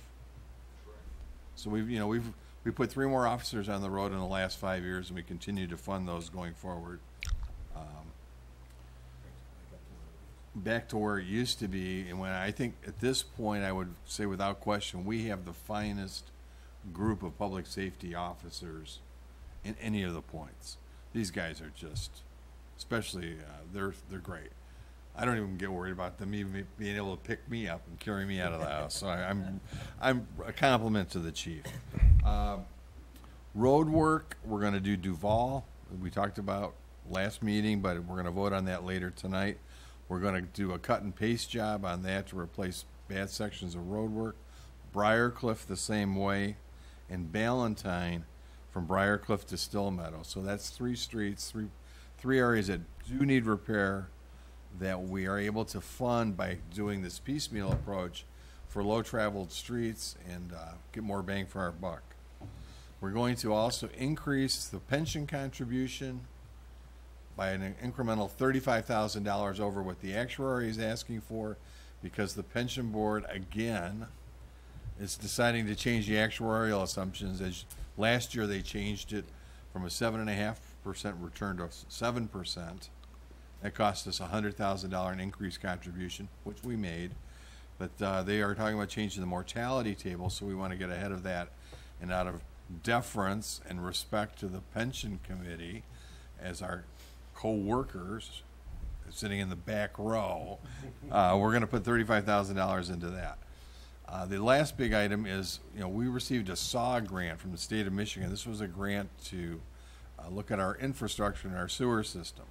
So we put 3 more officers on the road in the last 5 years, and we continue to fund those going forward. Back to where it used to be, and when I think at this point, I would say without question, we have the finest group of public safety officers in any of the points. These guys are just, especially, they're great. I don't even get worried about them even being able to pick me up and carry me out of the house. So I'm a compliment to the chief. Road work, we're going to do Duval. We talked about last meeting, but we're going to vote on that later tonight. We're going to do a cut and paste job on that to replace bad sections of road work. Briarcliff the same way, and Valentine from Briarcliff to Still Meadow. So that's 3 streets, three areas that do need repair that we are able to fund by doing this piecemeal approach for low-traveled streets and get more bang for our buck. We're going to also increase the pension contribution by an incremental $35,000 over what the actuary is asking for, because the pension board, again, is deciding to change the actuarial assumptions. As last year, they changed it from a 7.5% return to 7%. That cost us a $100,000 in increased contribution, which we made. But they are talking about changing the mortality table, so we want to get ahead of that. And out of deference and respect to the pension committee, as our co-workers sitting in the back row, we're going to put $35,000 into that. The last big item is, we received a SAW grant from the state of Michigan. This was a grant to look at our infrastructure and our sewer system.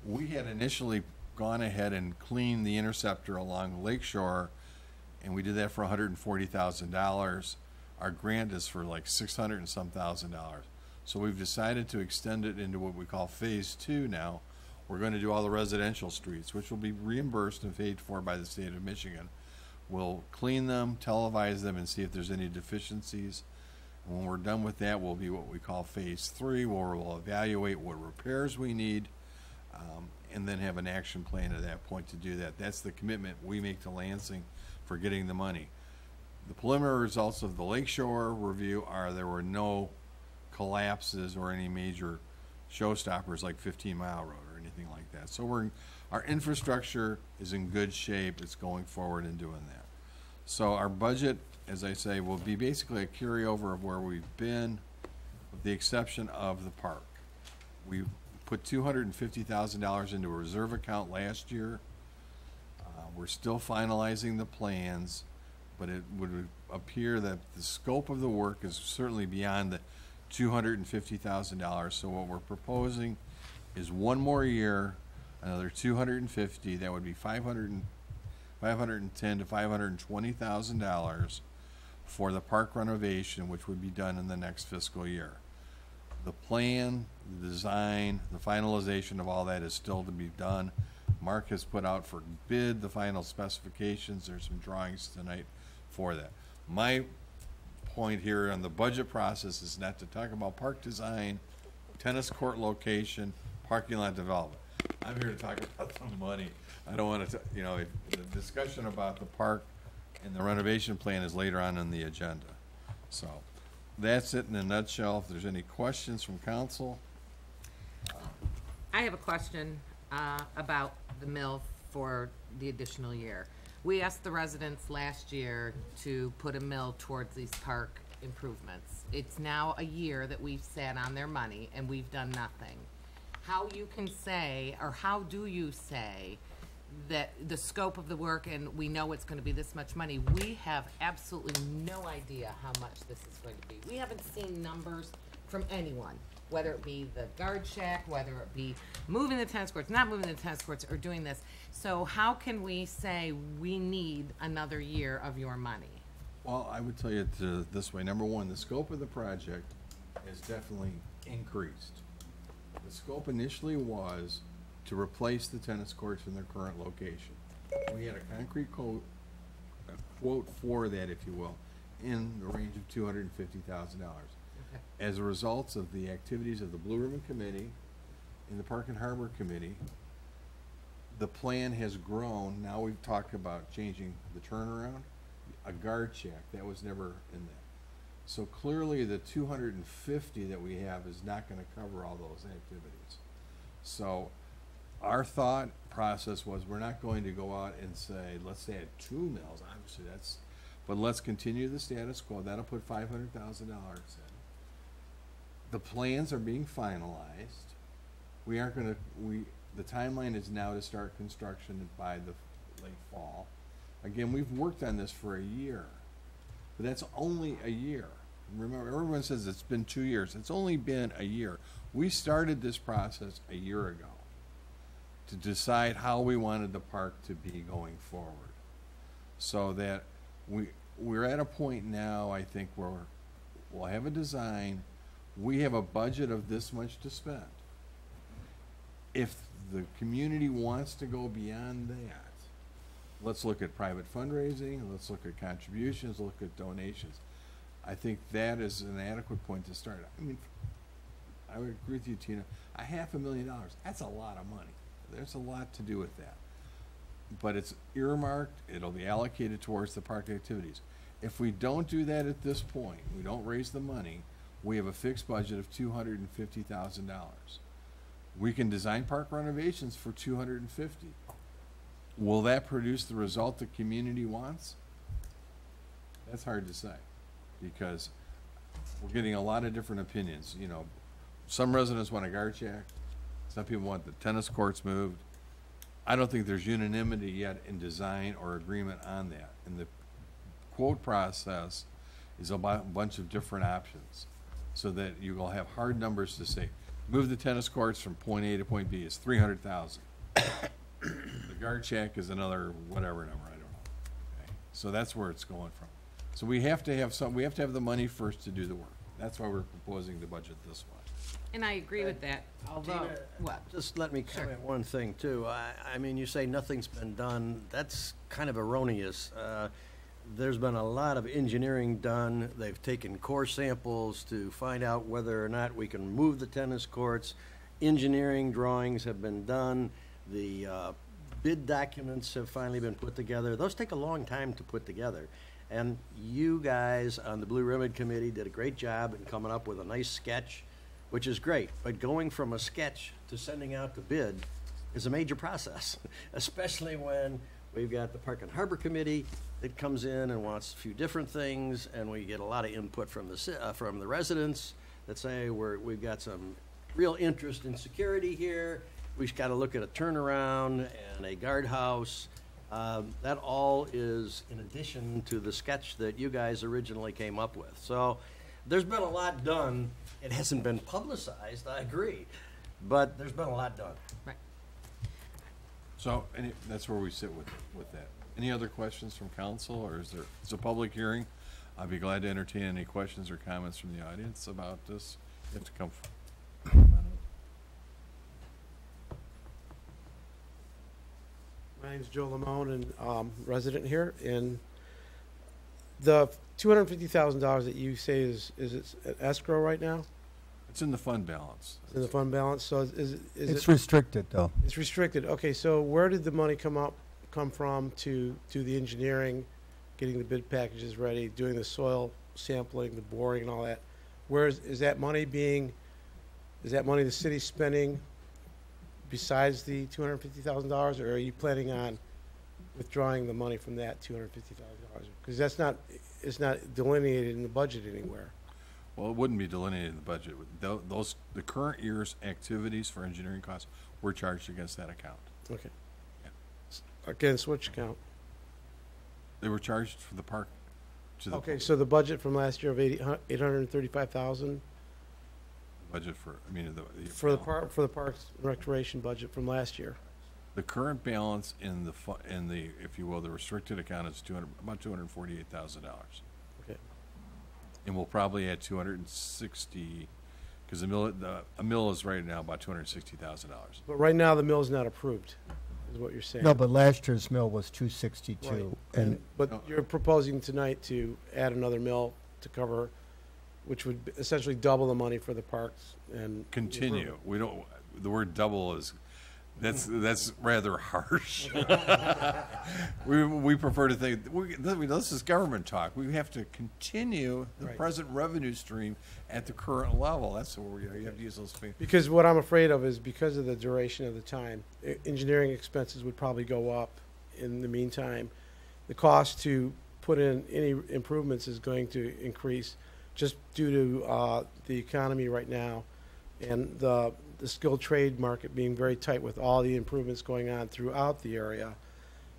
We had initially gone ahead and cleaned the interceptor along Lakeshore, and we did that for $140,000. Our grant is for like $600 and some thousand. So we've decided to extend it into what we call phase 2 now. We're going to do all the residential streets, which will be reimbursed and paid for by the state of Michigan. We'll clean them, televise them, and see if there's any deficiencies. And when we're done with that, we'll be what we call phase 3, where we'll evaluate what repairs we need, and then have an action plan at that point to do that. That's the commitment we make to Lansing for getting the money. The preliminary results of the Lakeshore review are there were no collapses or any major showstoppers like 15 Mile Road or anything like that. So our infrastructure is in good shape. It's going forward and doing that. So our budget, as I say, will be basically a carryover of where we've been, with the exception of the park. We put $250,000 into a reserve account last year. We're still finalizing the plans, but it would appear that the scope of the work is certainly beyond the $250,000. So what we're proposing is one more year, another $250,000. That would be $510,000 to $520,000 for the park renovation, which would be done in the next fiscal year. The plan, the design, the finalization of all that is still to be done. Mark has put out for bid the final specifications. There's some drawings tonight for that. My point here on the budget process is not to talk about park design, tennis court location, parking lot development. I'm here to talk about the money. I don't want to, the discussion about the park and the renovation plan is later on in the agenda. So that's it in a nutshell. If there's any questions from council. I have a question about the mill for the additional year. We asked the residents last year to put a mill towards these park improvements. It's now a year that we've sat on their money and we've done nothing. How you can say, or how do you say that the scope of the work, and we know it's going to be this much money, we have absolutely no idea how much this is going to be. We haven't seen numbers from anyone. whether it be the guard shack, whether it be moving the tennis courts, not moving the tennis courts, or doing this. So how can we say we need another year of your money? Well, I would tell you this way. Number one, the scope of the project has definitely increased. The scope initially was to replace the tennis courts in their current location. We had a concrete quote for that, if you will, in the range of $250,000. Okay. As a result of the activities of the Blue Ribbon Committee and the Park and Harbor Committee, the plan has grown. Now we've talked about changing the turnaround, a guard shack. That was never in that. So clearly the 250 that we have is not going to cover all those activities. So our thought process was we're not going to go out and say, let's add 2 mills. Obviously that's, but let's continue the status quo. That'll put $500,000 in. The plans are being finalized. We aren't going to, the timeline is now to start construction by the late fall. Again, we've worked on this for a year, but that's only a year. Remember, everyone says it's been 2 years. It's only been a year. We started this process a year ago to decide how we wanted the park to be going forward. So that we're at a point now, I think, where we'll have a design. We have a budget of this much to spend. If the community wants to go beyond that, let's look at private fundraising, let's look at contributions, look at donations. I think that is an adequate point to start. I mean, I would agree with you, Tina. $500,000, that's a lot of money. There's a lot to do with that. But it's earmarked, it'll be allocated towards the park activities. If we don't do that at this point, we don't raise the money, we have a fixed budget of $250,000. We can design park renovations for $250,000. Will that produce the result the community wants? That's hard to say, because we're getting a lot of different opinions. You know, some residents want a guard shack, some people want the tennis courts moved. I don't think there's unanimity yet in design or agreement on that. And the quote process is a bunch of different options, so that you will have hard numbers to say, move the tennis courts from point A to point B is $300,000. The guard shack is another whatever number, I don't know. Okay. So that's where it's going from. So we have to have the money first to do the work. That's why we're proposing the budget this way. And I agree with that, although, Tina, what? Just let me comment one thing, too. I mean, you say nothing's been done. That's kind of erroneous. There's been a lot of engineering done. They've taken core samples to find out whether or not we can move the tennis courts. Engineering drawings have been done. The bid documents have finally been put together. Those take a long time to put together. And you guys on the Blue Ribbon Committee did a great job in coming up with a nice sketch, which is great. But going from a sketch to sending out the bid is a major process, especially when we've got the Park and Harbor Committee that comes in and wants a few different things, and we get a lot of input from the residents that say we've got some real interest in security here. We've got to look at a turnaround and a guardhouse. That all is in addition to the sketch that you guys originally came up with. So there's been a lot done. It hasn't been publicized, I agree, but there's been a lot done. Right. So that's where we sit with that. Any other questions from council, or is a public hearing? I'd be glad to entertain any questions or comments from the audience about this. You have to come. My name's Joe Lamone, and resident here. And the $250,000 that you say is it an escrow right now? It's in the fund balance. It's in the fund balance. So It's restricted, though. It's restricted. Okay, so where did the money come from to do the engineering, getting the bid packages ready, doing the soil sampling, the boring, and all that? Where is that money being? Is that money the city's spending besides the $250,000, or are you planning on withdrawing the money from that $250,000? Because it's not delineated in the budget anywhere. Well, it wouldn't be delineated in the budget. The current year's activities for engineering costs were charged against that account. Okay. Yeah. Against which account? They were charged for the park. Okay, so the budget from last year of $835,000. budget for, I mean, For the Parks and Recreation budget from last year. the current balance in the, if you will, the restricted account is about $248,000. Okay. And we'll probably add 260, because a mill is right now about $260,000. But right now, the mill's not approved, is what you're saying. No, but last year's mill was 262. Right. But you're proposing tonight to add another mill to cover, which would essentially double the money for the parks and Continue. We don't, the word double is, that's rather harsh. We prefer to think, this is government talk. We have to continue the present revenue stream at the current level. That's what you have to use those things. Because what I'm afraid of is because of the duration of the time, engineering expenses would probably go up in the meantime. The cost to put in any improvements is going to increase just due to the economy right now and the skilled trade market being very tight with all the improvements going on throughout the area.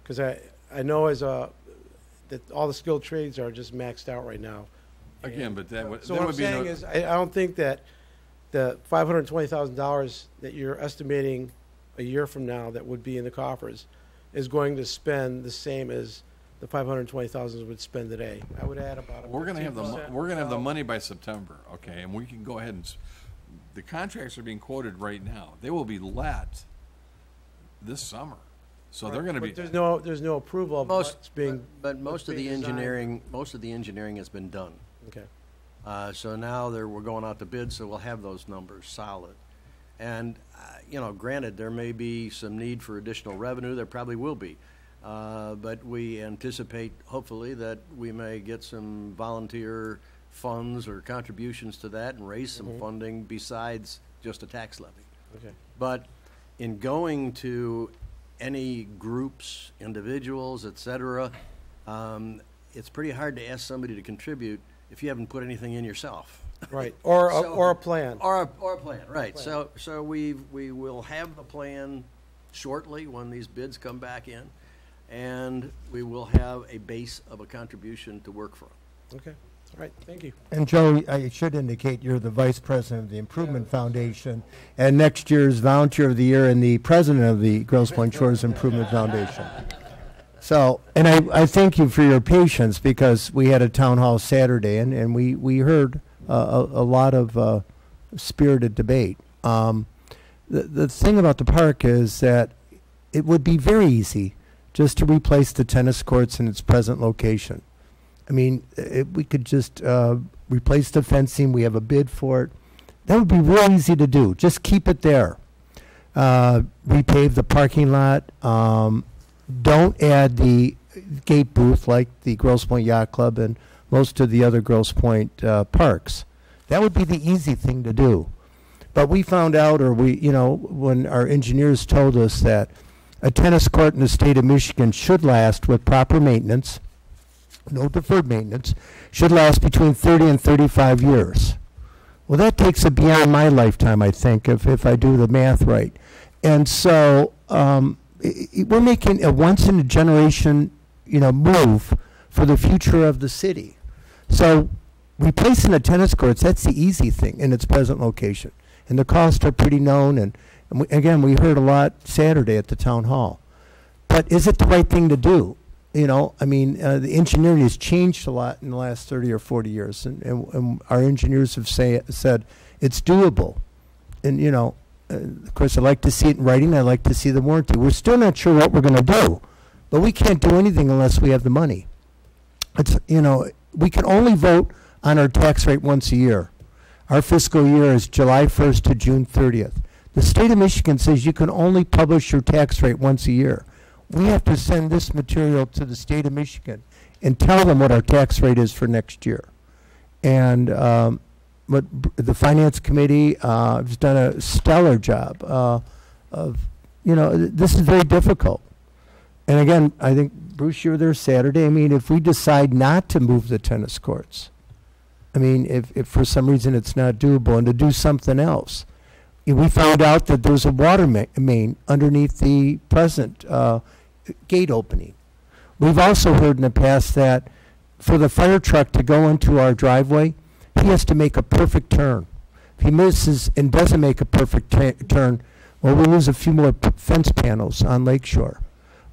Because I know that all the skilled trades are just maxed out right now. Again, but that would, so what I'm saying is I don't think that the $520,000 that you're estimating a year from now that would be in the coffers is going to spend the same as the $520,000 would spend today. I would add about. We're going to have the money by September, okay, and we can go ahead and. The contracts are being quoted right now. They will be let this summer, so they're going to be. There's no approval of what's being. But most of the engineering has been done. Okay. So now we're going out to bid, so we'll have those numbers solid. And granted, there may be some need for additional revenue. There probably will be, but we anticipate, hopefully, that we may get some volunteer funds or contributions to that and raise some funding besides just a tax levy. Okay. But in going to any groups, individuals, et cetera, it's pretty hard to ask somebody to contribute if you haven't put anything in yourself. Right, or a plan. Or a plan, right. So we will have the plan shortly when these bids come back in, and we will have a base of a contribution to work from. Okay. All right, thank you. And Joe, I should indicate you're the vice president of the Improvement Foundation, and next year's volunteer of the year and the president of the Grosse Pointe Shores Improvement Foundation. So, and I thank you for your patience, because we had a town hall Saturday, and we heard a lot of spirited debate. The thing about the park is that it would be very easy just to replace the tennis courts in its present location. I mean, we could just replace the fencing. We have a bid for it. That would be real easy to do. Just keep it there. Repave the parking lot. Don't add the gate booth like the Grosse Pointe Yacht Club and most of the other Grosse Pointe parks. That would be the easy thing to do. But we found out, or when our engineers told us that a tennis court in the state of Michigan should last with proper maintenance, no deferred maintenance, should last between 30 and 35 years. Well, that takes it beyond my lifetime, I think, if I do the math right. And so we're making a once-in-a-generation, move for the future of the city. So replacing the tennis courts, that's the easy thing in its present location. And the costs are pretty known. And we heard a lot Saturday at the town hall. But is it the right thing to do? The engineering has changed a lot in the last 30 or 40 years, and our engineers have said it's doable. And, of course, I like to see it in writing. I like to see the warranty. We're still not sure what we're going to do, but we can't do anything unless we have the money. It's, we can only vote on our tax rate once a year. Our fiscal year is July 1st to June 30th. The state of Michigan says you can only publish your tax rate once a year. We have to send this material to the state of Michigan and tell them what our tax rate is for next year. And what the Finance Committee has done a stellar job of, this is very difficult. And again, I think, Bruce, you were there Saturday. I mean, if we decide not to move the tennis courts, I mean, if for some reason it's not doable and to do something else, we found out that there's a water main underneath the present gate opening. We've also heard in the past that for the fire truck to go into our driveway, he has to make a perfect turn. he misses and doesn't make a perfect turn, well, we lose a few more fence panels on Lakeshore.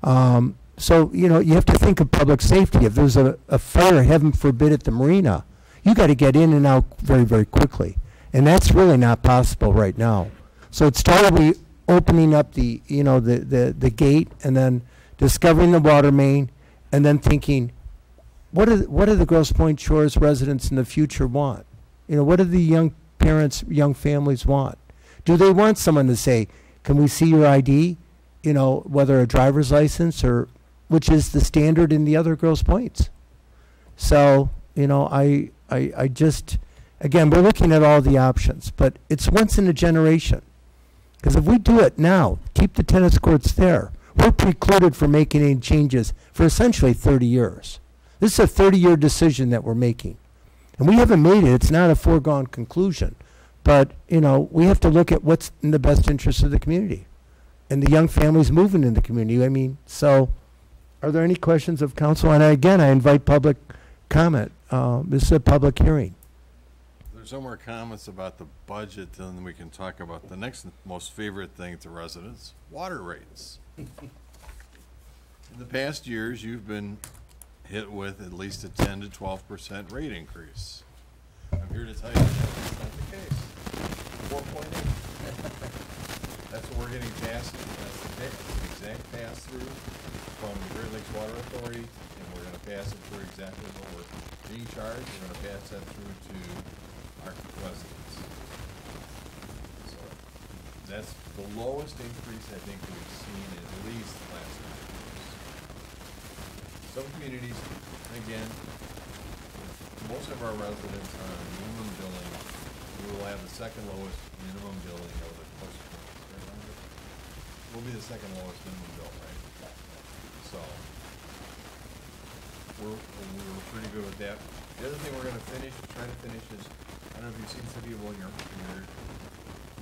So, you know, you have to think of public safety. If there's a fire, heaven forbid, at the marina, you got to get in and out very, very quickly. And that's really not possible right now. So it started with opening up the, you know, the gate, and then discovering the water main, and then thinking, what do the Grosse Pointe Shores residents in the future want? You know, what do the young parents, young families want? Do they want someone to say, can we see your ID? You know, whether a driver's license or, which is the standard in the other Grosse Pointes. So, you know, I just, again, we're looking at all the options, but it's once in a generation. Because if we do it now, keep the tennis courts there, we're precluded from making any changes for essentially 30 years. This is a 30-year decision that we're making. And we haven't made it. It's not a foregone conclusion. But, you know, we have to look at what's in the best interest of the community and the young families moving in the community. I mean, so are there any questions of council? And again, I invite public comment. This is a public hearing. If there's no more comments about the budget, then we can talk about the next most favorite thing to residents, water rates. In the past years, you've been hit with at least a 10 to 12% rate increase. I'm here to tell you that's not the case. 4.8. That's what we're getting passed. That's the exact pass-through from the Great Lakes Water Authority, and we're going to pass it through exactly what we're being charged. We're going to pass that through to our residents. So that's the lowest increase I think we've seen in at least the last 5 years. Some communities, again, most of our residents are on minimum billing. We will have the second lowest minimum billing of the coast. We'll be the second lowest minimum bill, right? So we're pretty good with that. The other thing we're going to try to finish is, I don't know if you've seen City of William,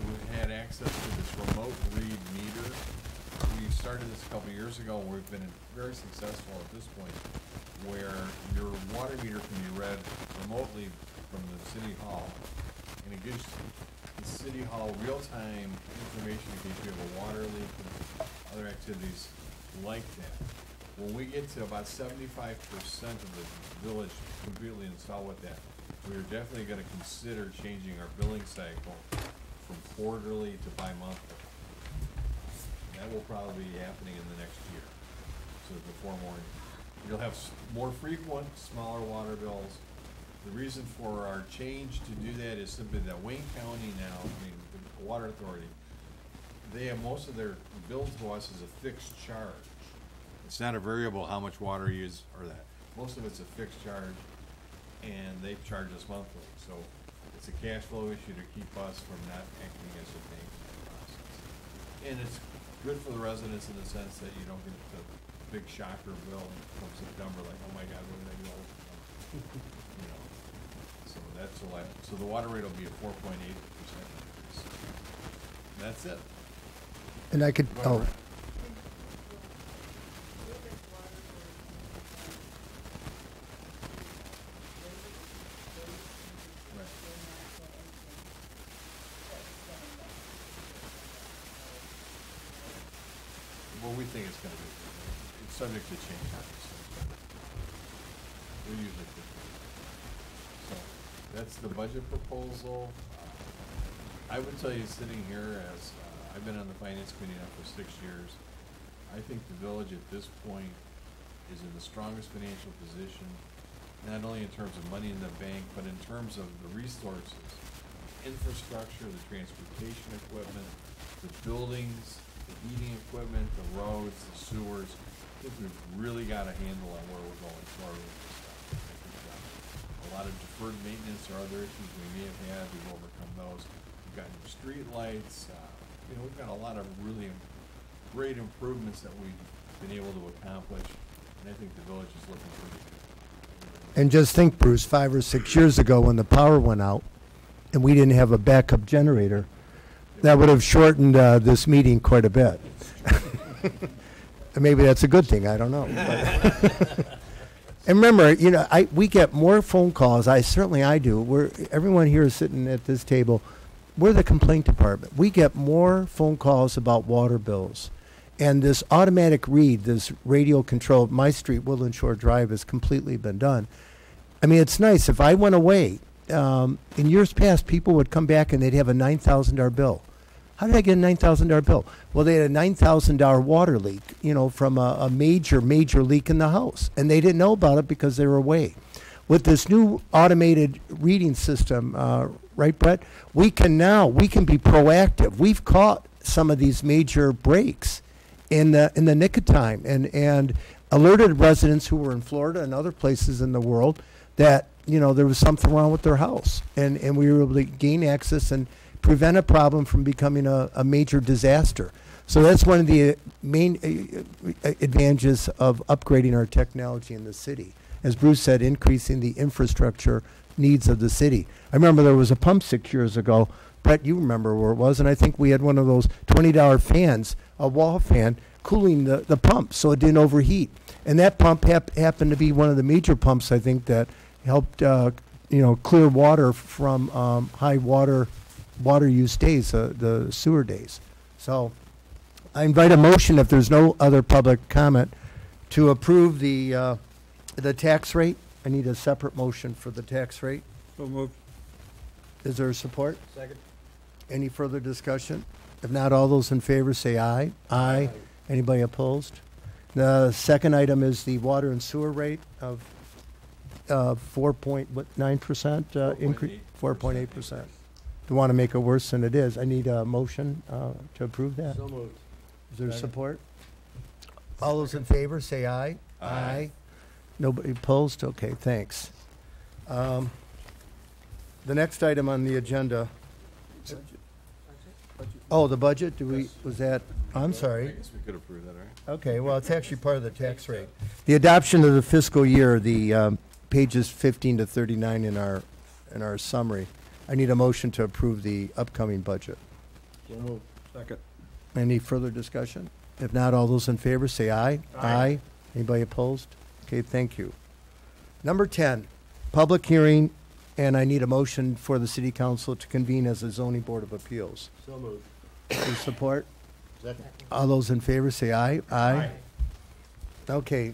we've had access to this remote read meter. We started this a couple of years ago, and we've been very successful at this point, where your water meter can be read remotely from the City Hall, and it gives the City Hall real-time information in case you have a water leak and other activities like that. When we get to about 75% of the village completely installed with that, we're definitely going to consider changing our billing cycle from quarterly to bi-monthly. That will probably be happening in the next year. So before morning, you'll have more frequent, smaller water bills. The reason for our change to do that is simply that Wayne County now, I mean, the Water Authority, they have most of their bill to us as a fixed charge. It's not a variable how much water you use or that. Most of it's a fixed charge, and they charge us monthly. So it's a cash flow issue to keep us from not acting as a bank process. And it's good for the residents in the sense that you don't get the big shocker bill from September, like, oh my God, what did I do all this time? You know, so that's a lot. So the water rate will be a 4.8% increase. And that's it. And I could, oh. Well, we think it's going to be, it's subject to change. We usually do. So that's the budget proposal. I would tell you, sitting here as I've been on the finance committee now for 6 years, I think the village at this point is in the strongest financial position, not only in terms of money in the bank, but in terms of the resources, infrastructure, the transportation equipment, the buildings, the heating equipment, the roads, the sewers. I think we've really got a handle on where we're going forward with this stuff. I think a lot of deferred maintenance or other issues we may have had, we've overcome those. We've got new street lights. You know, we've got a lot of really great improvements that we've been able to accomplish, and I think the village is looking pretty good. And just think, Bruce, 5 or 6 years ago when the power went out and we didn't have a backup generator, that would have shortened this meeting quite a bit. Maybe that's a good thing, I don't know. And remember, you know, we get more phone calls, certainly I do, everyone here is sitting at this table, we're the complaint department. We get more phone calls about water bills. And this automatic read, this radio control of my street, Woodland Shore Drive, has completely been done. I mean, it's nice. If I went away, in years past, people would come back and they'd have a $9,000 bill. How did I get a $9,000 bill? Well, they had a $9,000 water leak, you know, from a major leak in the house. And they didn't know about it because they were away. With this new automated reading system, right, Brett, we can be proactive. We've caught some of these major breaks in the nick of time and alerted residents who were in Florida and other places in the world that, you know, there was something wrong with their house. And we were able to gain access and prevent a problem from becoming a major disaster. So that's one of the main advantages of upgrading our technology in the city. As Bruce said, increasing the infrastructure needs of the city. I remember there was a pump 6 years ago. Brett, you remember where it was, and I think we had one of those $20 fans, a wall fan, cooling the pump so it didn't overheat. And that pump happened to be one of the major pumps, I think, that helped clear water from high water use days, the sewer days. So I invite a motion, if there's no other public comment, to approve the tax rate. I need a separate motion for the tax rate. So moved. Is there support? Second. Any further discussion? If not, all those in favor say aye. Aye. Anybody opposed? The second item is the water and sewer rate of 4.9% increase. 4.8%. Don't want to make it worse than it is. I need a motion to approve that. So moved. Is there support? All those in favor say aye. Aye. Nobody opposed? Okay, thanks. The next item on the agenda. Oh, the budget? Was that, I'm sorry. I guess we could approve that, right? Okay, well, it's actually part of the tax rate. The adoption of the fiscal year, the pages 15 to 39 in our summary. I need a motion to approve the upcoming budget. So moved. Second. Any further discussion? If not, all those in favor say aye. Aye. Anybody opposed? Okay, thank you. Number 10, public hearing, and I need a motion for the city council to convene as a zoning board of appeals. So moved. Is there support? Second. All those in favor say aye. Aye. Okay.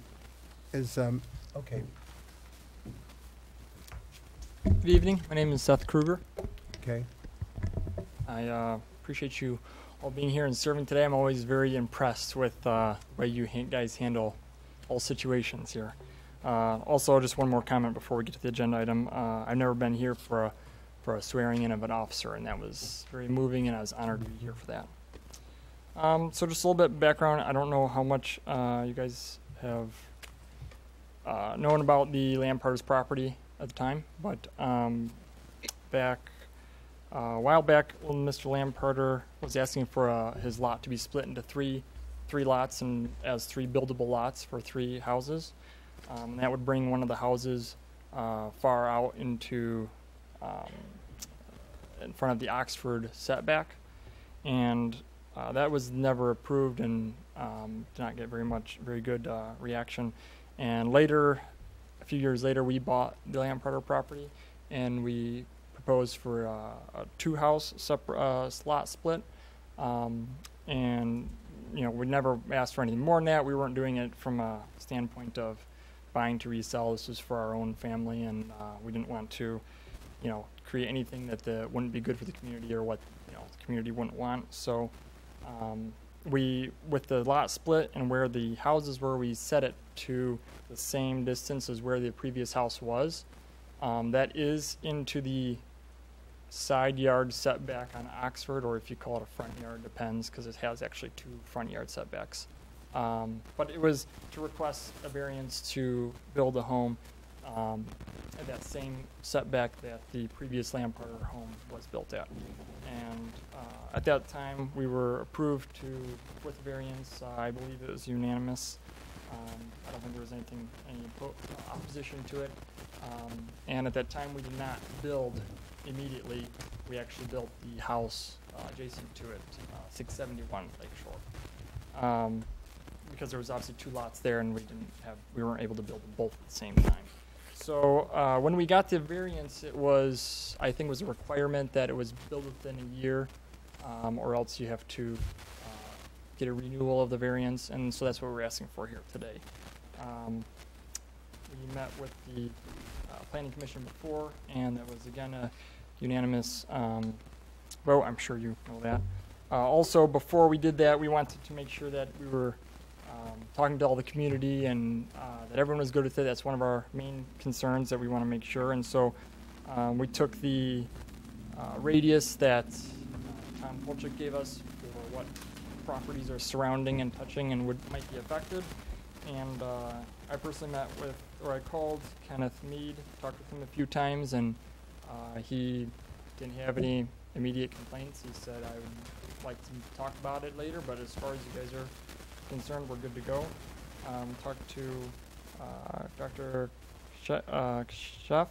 Okay. Good evening. My name is Seth Kruger. Okay. I appreciate you all being here and serving today. I'm always very impressed with the way you guys handle all situations here. Also, just one more comment before we get to the agenda item. I've never been here for a swearing in of an officer, and that was very moving, and I was honored to be here for that. So just a little bit of background. I don't know how much you guys have known about the Lamparter's property at the time, but back a while back when Mr. Lamparter was asking for his lot to be split into three lots and as 3 buildable lots for 3 houses. That would bring one of the houses far out into in front of the Oxford setback, and that was never approved and did not get very good reaction. And later, a few years later, we bought the Lamparter property, and we proposed for a 2-house lot split, and we never asked for anything more than that. We weren't doing it from a standpoint of buying to resell. This was for our own family, and we didn't want to, create anything that wouldn't be good for the community or what the community wouldn't want. So with the lot split and where the houses were, we set it to the same distance as where the previous house was. That is into the side yard setback on Oxford, or if you call it a front yard, depends, because it has actually 2 front yard setbacks. But it was to request a variance to build a home at that same setback that the previous Lamparter home was built at. And at that time, we were approved with variance. I believe it was unanimous. I don't think there was any opposition to it. And at that time, we did not build immediately. We actually built the house adjacent to it, 671 Lakeshore. Because there was obviously 2 lots there, and we weren't able to build them both at the same time. So when we got the variance, it was, I think, was a requirement that it was built within a year, or else you have to get a renewal of the variance, and so that's what we're asking for here today. We met with the Planning Commission before, and that was again a unanimous vote. I'm sure you know that. Also, before we did that, we wanted to make sure that we were talking to all the community and that everyone was good with it. That's one of our main concerns that we want to make sure. And so we took the radius that Tom Polchik gave us for what properties are surrounding and touching and might be affected. And I personally met with, or I called Kenneth Mead, talked with him a few times, and he didn't have any immediate complaints. He said, I would like to talk about it later, but as far as you guys are concerned, we're good to go. Talked to Dr. Chef,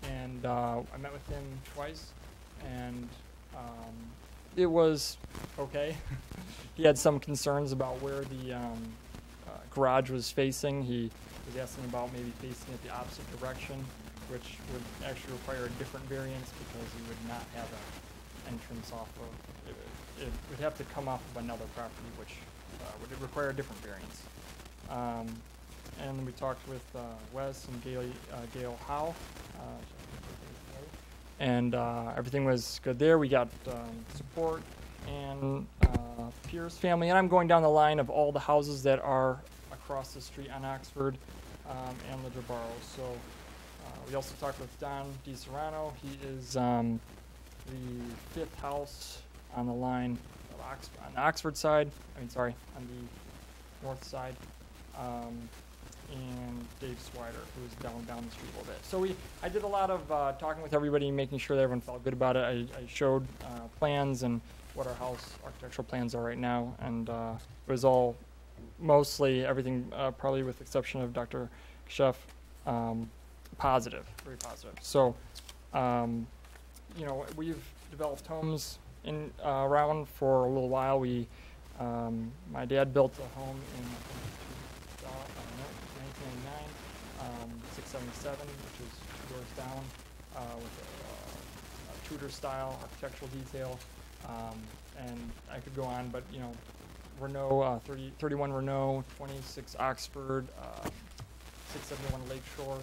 and I met with him twice, and it was okay. He had some concerns about where the garage was facing. He was asking about maybe facing it the opposite direction, which would actually require a different variance because he would not have an entrance off of it would have to come off of another property, which would require a different variance. And we talked with Wes and Gail Howe, and everything was good there. We got support and Pierce family, and I'm going down the line of all the houses that are across the street on Oxford and the DeBarro. So we also talked with Don DiSerrano. He is the fifth house on the line of on the Oxford side. On the north side. And Dave Swider, who's down the street a little bit. So I did a lot of talking with everybody, making sure that everyone felt good about it. I showed plans and what our house architectural plans are right now, and it was all mostly everything, probably with the exception of Dr. Chef, positive, very positive. So, we've developed homes in around for a little while. My dad built a home in 1999, 677, which is 2 doors down, with a Tudor-style architectural detail. And I could go on, but Renault, 31 Renault, 26 Oxford, 671 Lakeshore.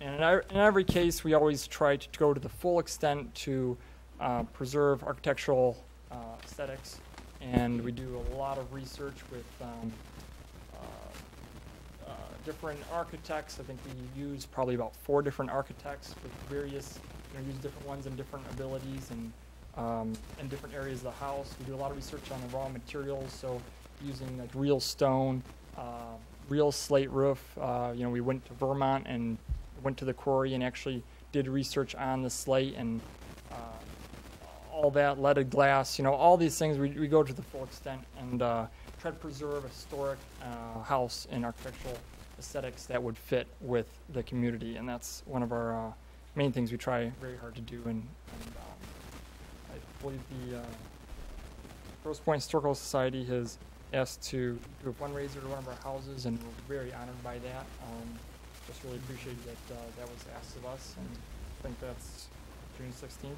And in every case, we always try to go to the full extent to preserve architectural aesthetics. And we do a lot of research with different architects. I think we use probably about 4 different architects with various, use different ones and different abilities and in different areas of the house. We do a lot of research on the raw materials, so using like real stone, real slate roof. We went to Vermont and went to the quarry and actually did research on the slate and all that, leaded glass, all these things. We go to the full extent and try to preserve a historic house and architectural aesthetics that would fit with the community, and that's one of our main things we try very hard to do. And I believe the Grosse Pointe Historical Society has asked to do a fundraiser to one of our houses, and we're very honored by that. Just really appreciate that that was asked of us, and I think that's June 16th.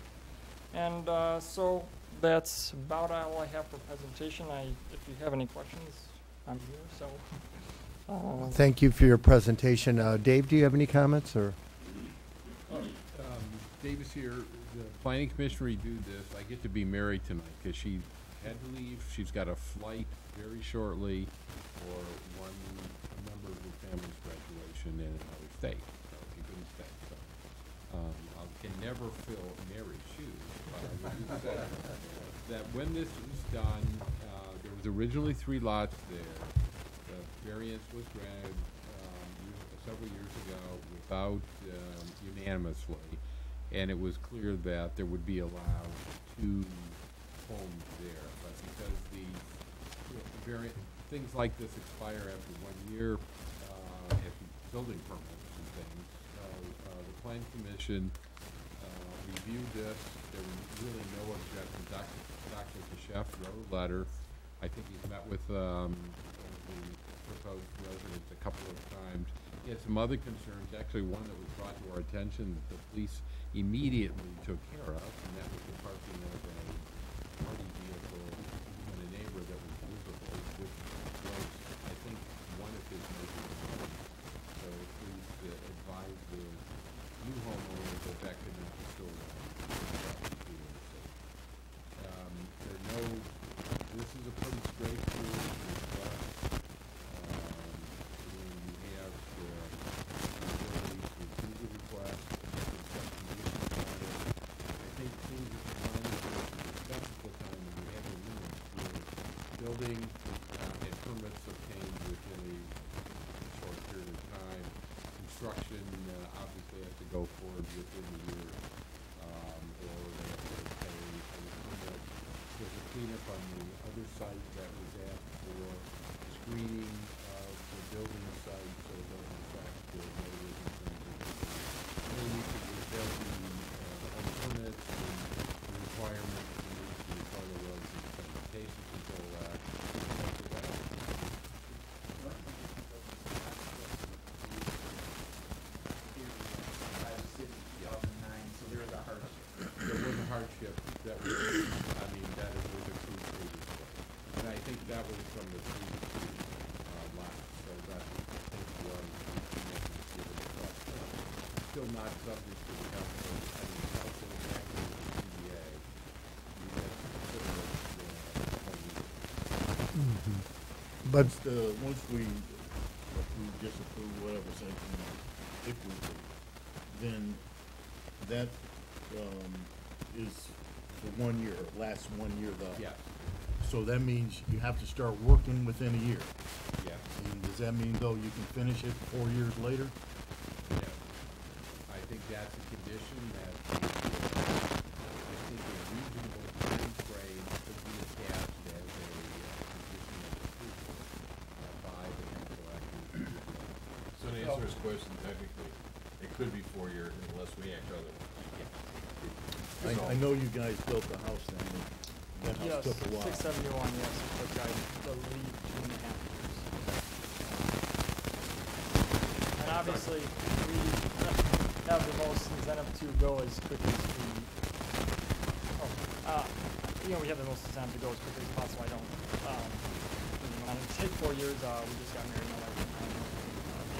And so that's about all I have for presentation. If you have any questions, I'm here. So. Thank you for your presentation. Dave, do you have any comments or? Dave is here. The Planning Commission reviewed this. I get to be married tonight because she had to leave. She's got a flight very shortly for one member of her family's graduation in another state. So she couldn't stay. So I can never fill Mary's shoes. But I would say that when this was done, there was originally 3 lots there. The variance was granted several years ago without unanimously, and it was clear that there would be allowed 2 homes there. But because the things like this expire after 1 year, after building permits and things, the Planning Commission reviewed this. There was really no objection. Dr. Chef wrote a letter. I think he's met with the proposed residents a couple of times. He had some other concerns, actually one that was brought to our attention that the police immediately took care of, and that was the parking of a party vehicle and a neighbor that was visible, which was, I think, one of his major concerns. So please advise the new homeowner that that could not be stolen. This is a pretty straightforward request. You have the ability to approve the request, set conditions on it. I think things that you want to discuss at the time when you have your limits for building and permits obtained within a short period of time. Construction obviously has to go forward within the year, or they have to pay a permit. There's a cleanup on the other site that was asked for screening of the building site so it doesn't affect the neighbors in terms of cleaning the building, permits, and the requirements to meet the Soil Erosion and Sedimentation Control Act. There was a hardship that was, I mean, that is was approved previously. And I think that was from the previous lot, so that I think was given the trust. Still not subject to the council, I mean, council acting with the CDA. You have to consider it, But once we approve, disapprove, whatever, something, if we do, then that is for 1 year, lasts 1 year though. Yes. So that means you have to start working within a year. Yes. And does that mean though you can finish it 4 years later? Yes. I think that's a condition that I think a reasonable time frame could be attached as a condition of approval by the council acting. So to answer his question, technically, it could be 4 years unless we act otherwise. I know you guys built the house down there. That house took a while. 671, yes, it took, I believe, 2.5 years. And obviously, we have the most incentive to go as quickly as we, we have the most incentive to go as quickly as possible. I don't, when I say 4 years, we just got married, my wife and I,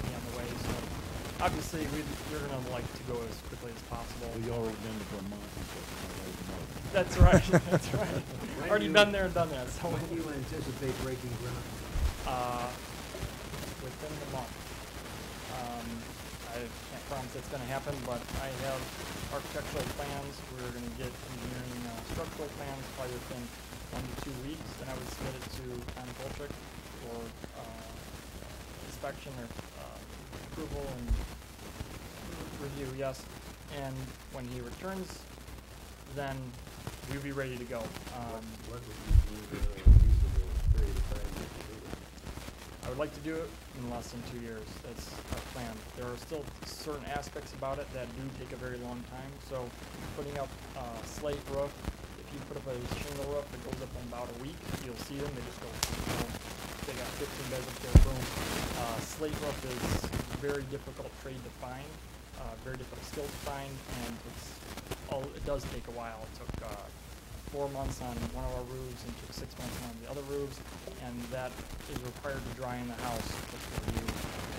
maybe on the way, so obviously, you're going to like to go as quickly as possible. We already been to Vermont. That's right. That's right. Already been there and done that. So when do you anticipate breaking ground? Within the month. I can't promise it's going to happen, but I have architectural plans. We're going to get engineering structural plans probably within 1 to 2 weeks. Then I would submit it to Tom Kolchak for inspection or approval and review, yes. And when he returns, then we'll be ready to go. What would you do a reasonable period of time to do it? I would like to do it in less than 2 years. That's our plan. There are still certain aspects about it that do take a very long time. So putting up a slate roof, if you put up a shingle roof, it goes up in about a week. You'll see them. They just go, they got 15 beds up there, boom. Slate roof is a very difficult trade to find, very difficult skill to find, and it does take a while. It took 4 months on one of our roofs and took 6 months on the other roofs, and that is required to dry in the house before you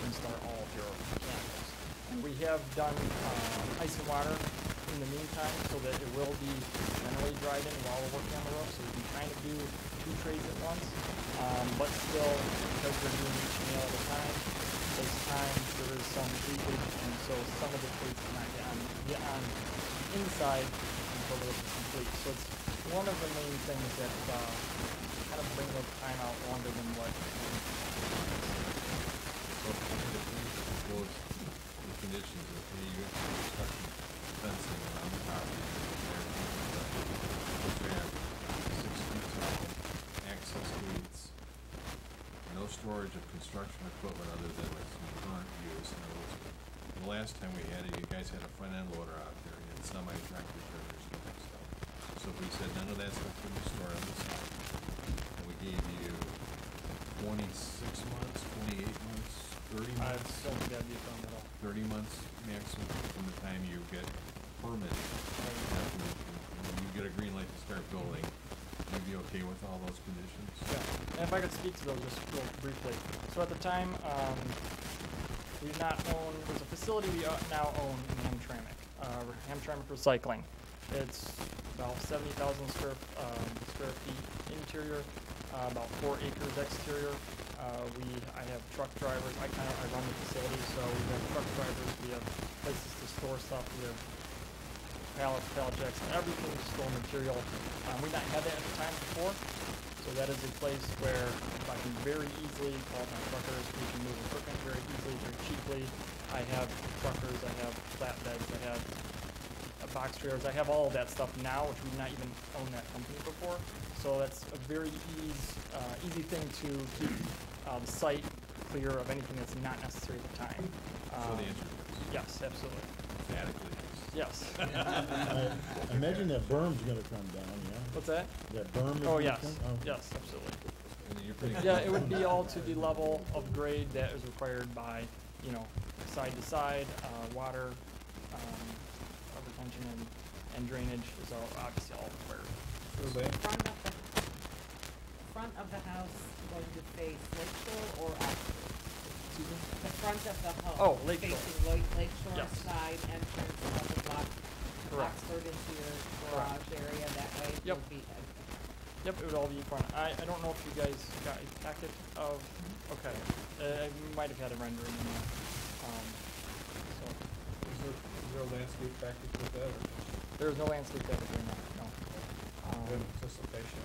install all of your mechanicals. And we have done ice and water in the meantime so that it will be generally dried in while we're working on the roof, so we can kind of do 2 trades at once, but still, because we're doing each nail at a time, takes time, there is some leakage, and so some of the trades cannot get on inside until the roof is complete. So it's one of the main things that kind of bring the time out longer than what. The conditions of the construction fencing around the property. You have 6 feet tall, access gates, no storage of construction equipment other than what's in current use. In other words, the last time we had it, you guys had a front end loader out there, you had semi-tractor trailers and that stuff. So we said none of that stuff can be stored on the site. And we gave you 26 months, 28 months, 30 months. I don't think that'd be a problem at all. 30 months maximum from the time you get permit. When you get a green light to start building, you'd be okay with all those conditions? Yeah, and if I could speak to those just real briefly. So at the time, we did not own, there's a facility we now own in Hamtramck, Hamtramck Recycling. It's about 70,000 square feet interior, about 4 acres exterior. I have truck drivers. I run the facility, so we have truck drivers. We have places to store stuff. We have pallets, pallet jacks, and everything to store material. We not had that at the time before, so that is a place where I can very easily call my truckers. We can move equipment very easily, very cheaply. I have truckers. I have flatbeds. I have box trailers. I have all of that stuff now, which we did not even own that company before. So that's a very easy thing to keep the site clear of anything that's not necessary at the time. So the answer is yes, absolutely. Emphatically yes. I imagine that berm's gonna come down, yeah? What's that? That berm is Oh, gonna yes. come? Oh. Yes, absolutely. And you're putting Yeah, it would be all to the level of grade that is required by, side to side, water, retention and drainage is obviously all required. Front of the house going to face Lakeshore or Oxford? Excuse me? The front of the home. Oh, Lakeshore. Facing Lakeshore Yes. side entrance of the block. Correct. Oxford into your garage area that way. Yep. Would be, Yep, it would all be front. I don't know if you guys got a packet of, okay, I might have had a rendering in there. So. Is there a landscape package with that, or There is no landscape package in there, no. anticipation?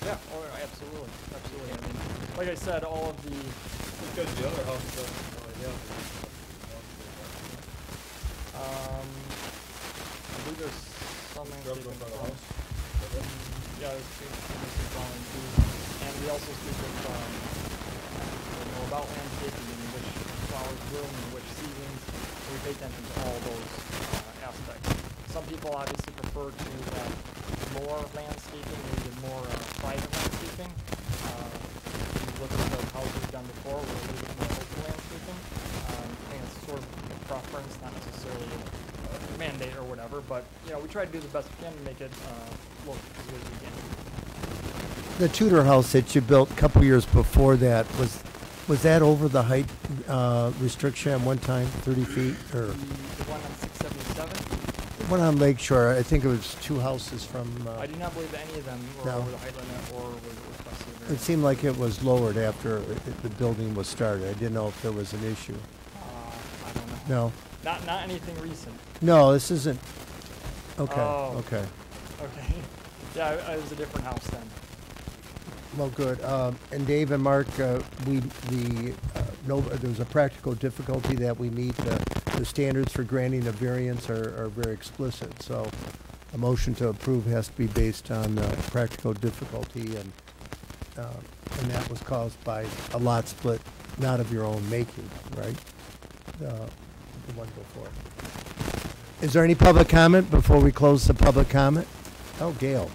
Yeah, oh, absolutely, absolutely. I mean, like I said, all of the. Because the other house doesn't really have. I believe there's some landscape in front. house? Yeah, there's some drawing too. And we also speak with, about landscaping and which flowers bloom and which seasons. So we pay attention to all those aspects. Some people obviously prefer to have more landscaping, maybe more private landscaping. If you look at the houses we've done before, we're a little bit more open landscaping. I think it's sort of a preference, not necessarily a mandate or whatever, but we try to do the best we can to make it look as good as we can. The Tudor house that you built a couple years before that, was that over the height restriction at one time, 30 feet? Or The one on 677? one on Lakeshore, I think it was 2 houses from... I do not believe that any of them were no. over the height limit or was requested. It seemed like it was lowered after the building was started. I didn't know if there was an issue. I don't know. No? Not anything recent. No, this isn't... Okay, Oh. okay. Okay. Yeah, it was a different house then. Well, good. And Dave and Mark, there was a practical difficulty that we meet. The standards for granting a variance are very explicit. So a motion to approve has to be based on practical difficulty, and that was caused by a lot split, not of your own making, right? The one before. Is there any public comment before we close the public comment? Oh, Gail.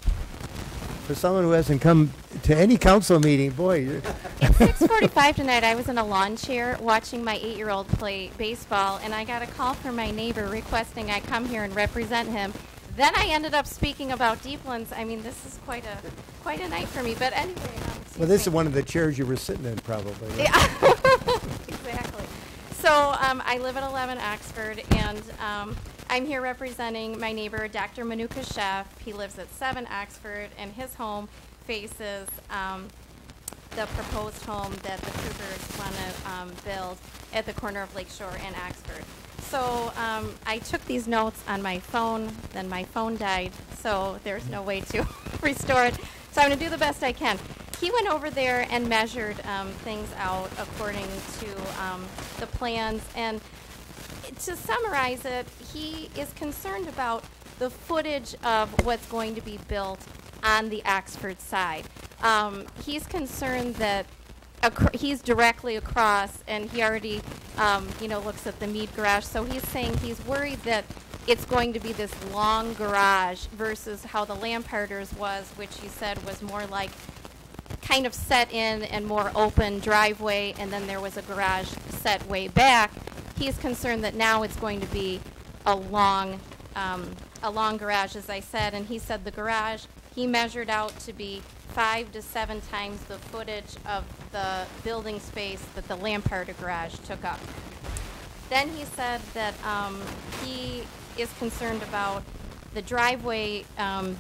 For someone who hasn't come to any council meeting, boy. At 6:45 tonight, I was in a lawn chair watching my 8-year-old play baseball, and I got a call from my neighbor requesting I come here and represent him. Then I ended up speaking about Deeplands. I mean, this is quite a night for me. But anyway. Well, this is one of the chairs you were sitting in, probably. Right? Yeah, exactly. So I live at 11 Oxford, and I'm here representing my neighbor, Dr. Manuka Chef. He lives at 7 Oxford, and his home faces the proposed home that the Cougars want to build at the corner of Lakeshore and Oxford. So I took these notes on my phone, then my phone died, so there's no way to restore it. So I'm going to do the best I can. He went over there and measured things out according to the plans, and to summarize it, he is concerned about the footage of what's going to be built on the Oxford side. He's concerned that he's directly across, and he already, looks at the Mead garage. So he's saying he's worried that it's going to be this long garage versus how the Lamparders was, which he said was more like kind of set in and more open driveway, and then there was a garage set way back. He's concerned that now it's going to be a long garage, as I said, and he said the garage he measured out to be 5 to 7 times the footage of the building space that the Lamparter garage took up. Then he said that he is concerned about the driveway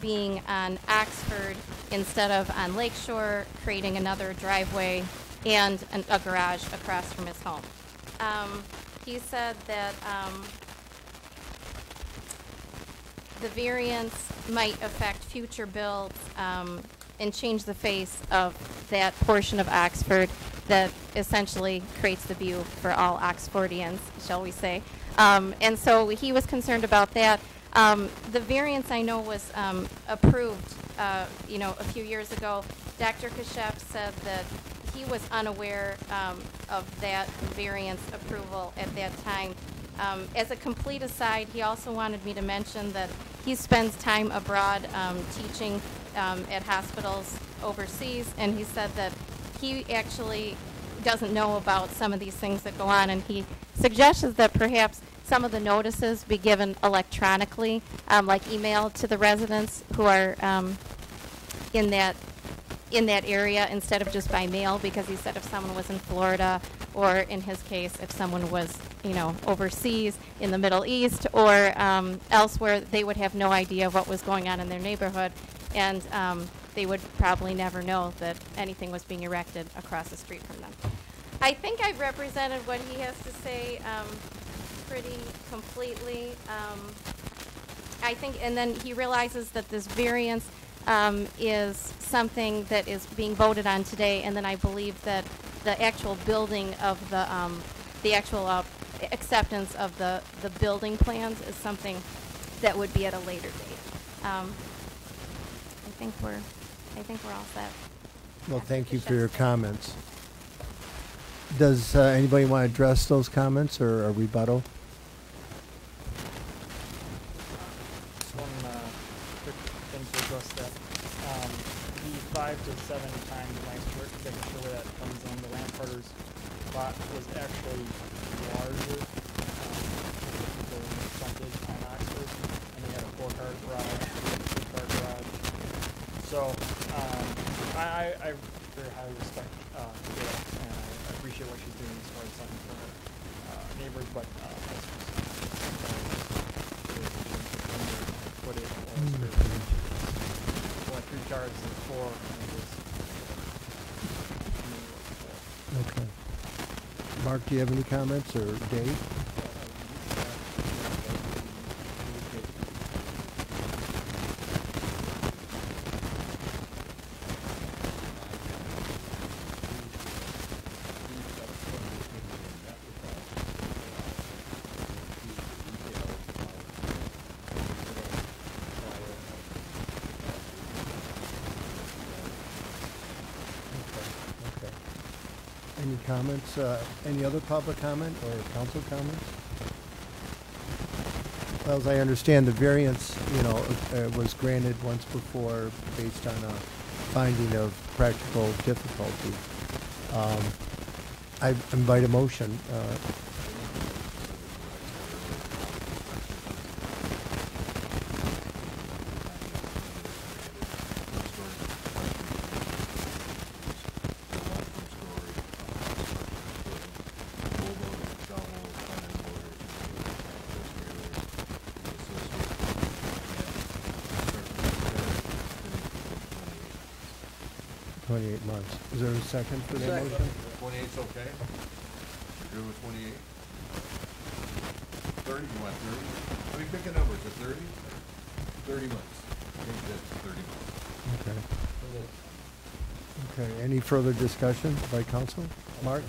being on Oxford instead of on Lakeshore, creating another driveway and a garage across from his home. He said that the variance might affect future builds and change the face of that portion of Oxford that essentially creates the view for all Oxfordians, shall we say. And so he was concerned about that. The variance I know was approved, a few years ago. Dr. Kashef said that he was unaware of that variance approval at that time. As a complete aside, he also wanted me to mention that he spends time abroad teaching at hospitals overseas, and he said that he actually doesn't know about some of these things that go on, and he suggested that perhaps some of the notices be given electronically, like emailed to the residents who are in that area instead of just by mail, because he said if someone was in Florida, or in his case, if someone was, overseas in the Middle East or elsewhere, they would have no idea what was going on in their neighborhood, and they would probably never know that anything was being erected across the street from them. I think I've represented what he has to say pretty completely. I think, and then he realizes that this variance is something that is being voted on today, and then I believe that the actual building of the actual acceptance of the building plans is something that would be at a later date. I think we're all set. Well, thank you for your comments. Does anybody want to address those comments or a rebuttal? Just one quick thing to address that. The 5 to 7 times nicer, making sure that comes in. The Lamparter's lot was actually larger than the frontage on Oxford, and they had a 4-car garage, a 2-car garage. So I very highly respect Gail, and I appreciate what she's doing as far as something for her neighbors, but that's just put it or 3 cars and 4, and it was Okay. Mark, do you have any comments, or Dave? Any comments, any other public comment or council comments? Well, as I understand, the variance, was granted once before based on a finding of practical difficulty. I invite a motion. Is there a second for that motion? 28's okay? You're good with 28? 30, you want 30? Let me pick a number, is it 30? 30 months. I think that's 30 months. Okay. Okay, any further discussion by council? Mark?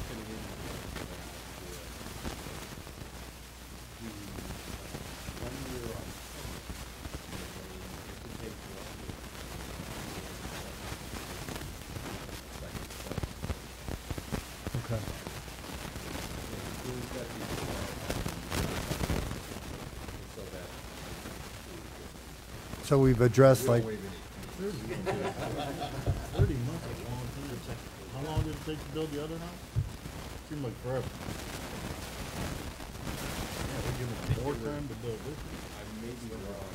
So we've addressed like 30 months is a long time. How long did it take to build the other house? Seemed like forever. Yeah, they're giving more time to build this. I may be wrong.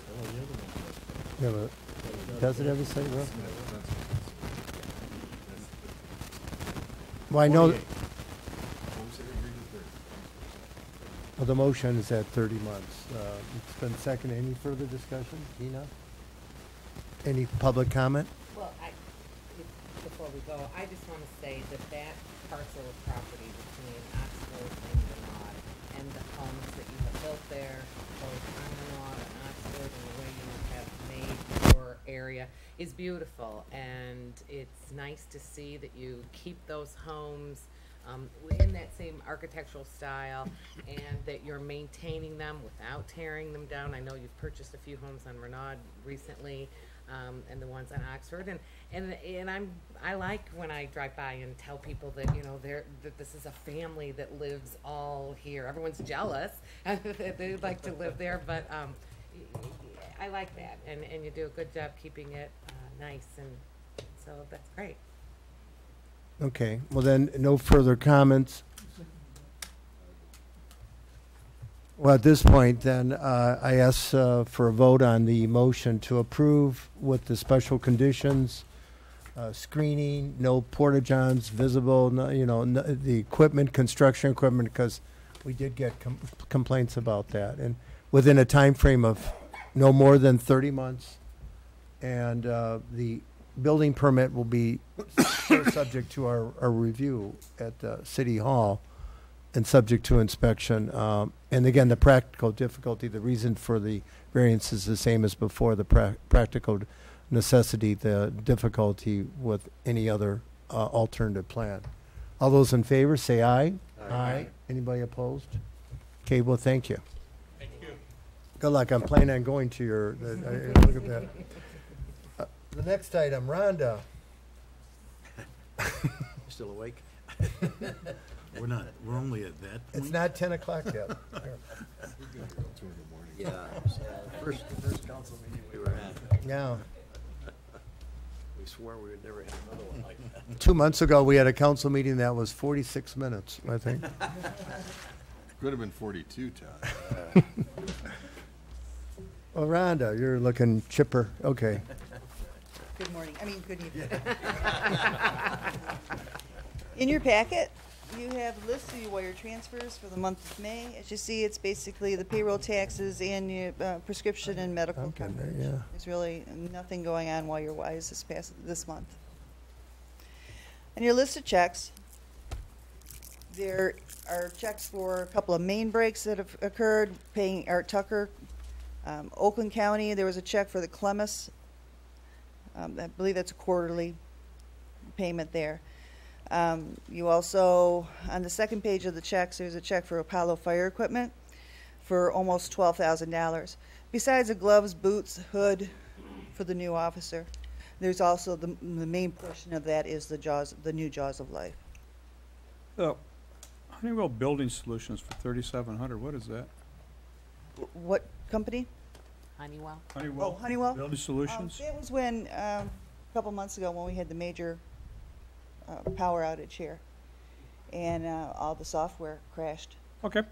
Oh, the other one. Yeah, but does it have a site road? Well, I know, well, the motion is at 30 months. It's been seconded. Any further discussion? Tina? Any public comment? Well, before we go, I just want to say that parcel of property between Oxford and Renaud and the homes that you have built there, both on Renaud and Oxford, and the way you have made your area is beautiful. And it's nice to see that you keep those homes in that same architectural style, and that you're maintaining them without tearing them down. I know you've purchased a few homes on Renaud recently, and the ones on Oxford, and I like when I drive by and tell people that, you know, that this is a family that lives all here. Everyone's jealous that they'd like to live there, but I like that, and you do a good job keeping it nice, and so that's great. Okay, well then, no further comments. Well, at this point, then, I ask for a vote on the motion to approve with the special conditions, screening, no porta-johns visible, no, you know, no, the equipment, construction equipment, because we did get complaints about that, and within a time frame of no more than 30 months, and the building permit will be still subject to our review at City Hall and subject to inspection. And again, the practical difficulty, the reason for the variance is the same as before, the practical necessity, the difficulty with any other alternative plan. All those in favor, say aye. Aye. Anybody opposed? Okay, well, thank you. Thank you. Good luck. I'm planning on going to your, look at that. The next item, Rhonda. Still awake? We're not. We're only at that point. It's not 10 o'clock yet. Yeah, first council meeting we were at. Yeah. We swore we would never have another one like that. 2 months ago, we had a council meeting that was 46 minutes, I think. Could have been 42, Todd. Well, Rhonda, you're looking chipper. Okay. Good morning. I mean, good evening. In your packet, you have a list of your wire transfers for the month of May. As you see, it's basically the payroll taxes and your prescription and medical coverage. Yeah. There's really nothing going on wire-wise this month. And your list of checks, there are checks for a couple of main breaks that have occurred, paying Art Tucker. Oakland County, there was a check for the Clemis. I believe that's a quarterly payment there. You also, on the second page of the checks, there's a check for Apollo Fire Equipment for almost $12,000. Besides the gloves, boots, hood for the new officer, there's also the main portion of that is the new Jaws of Life. Honeywell Building Solutions for $3,700. What is that? What company? Honeywell. Honeywell. Oh, Honeywell Building Solutions. It was when a couple months ago when we had the major power outage here, and all the software crashed. Okay.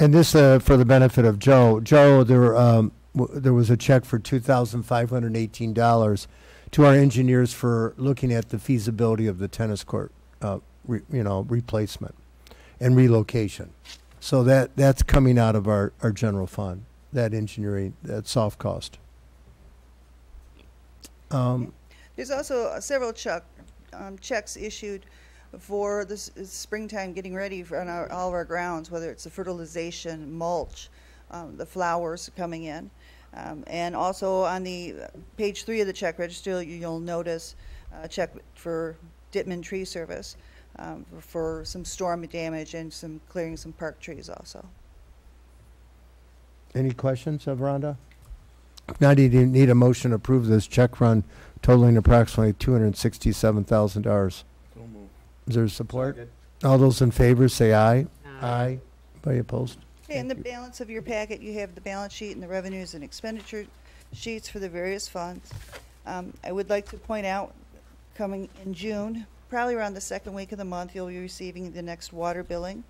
And this, for the benefit of Joe. Joe, there was a check for $2,518 to our engineers for looking at the feasibility of the tennis court, replacement and relocation. So that's coming out of our general fund, that engineering, that soft cost. There's also several checks issued for this springtime, getting ready for all of our grounds, whether it's the fertilization, mulch, the flowers coming in. And also on the page 3 of the check register, you'll notice a check for Dittman Tree Service for some storm damage and some clearing some park trees also. Any questions of Rhonda? Now, do you need a motion to approve this check run totaling approximately $267,000? So moved. Is there support? All those in favor say aye. Anybody opposed? Okay, in the balance of your packet, you have the balance sheet and the revenues and expenditure sheets for the various funds. I would like to point out, coming in June, probably around the second week of the month, you'll be receiving the next water billing.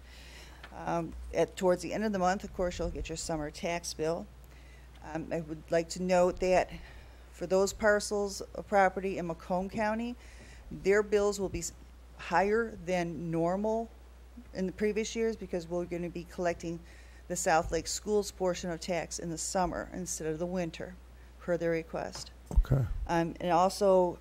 Towards the end of the month, of course, you'll get your summer tax bill. I would like to note that for those parcels of property in Macomb County, their bills will be higher than normal in the previous years because we're going to be collecting the South Lake Schools portion of tax in the summer instead of the winter, per their request. Okay. And also,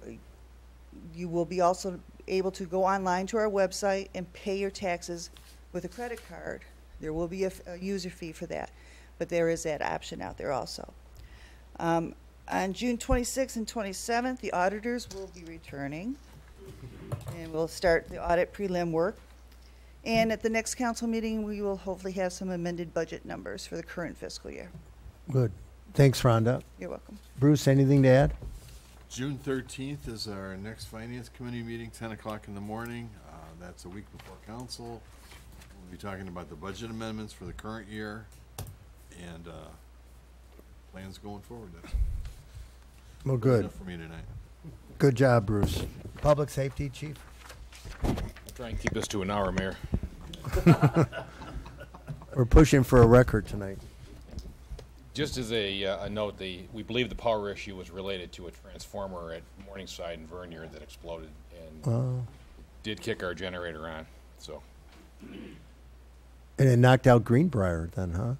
you will be also able to go online to our website and pay your taxes with a credit card. There will be a user fee for that, but there is that option out there also. On June 26th and 27th, the auditors will be returning, and we'll start the audit prelim work. And at the next council meeting, we will hopefully have some amended budget numbers for the current fiscal year. Good. Thanks, Rhonda. You're welcome. Bruce, anything to add? June 13th is our next Finance Committee meeting, 10 o'clock in the morning. That's a week before council. We'll be talking about the budget amendments for the current year and plans going forward. That's Well, good. enough for me tonight. Good job, Bruce. Public Safety Chief? I'll try and keep this to an hour, Mayor. We're pushing for a record tonight. Just as a note, we believe the power issue was related to a transformer at Morningside and Vernier that exploded and did kick our generator on. So. And it knocked out Greenbrier then, huh?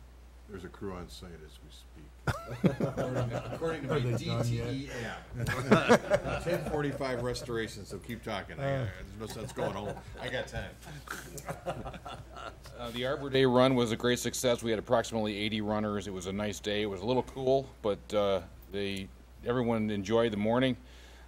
There's a crew on site as we speak. According to my DTE app. 10:45 restoration, so keep talking. There's no sense going home. I got time. The Arbor Day run was a great success. We had approximately 80 runners. It was a nice day. It was a little cool, but everyone enjoyed the morning.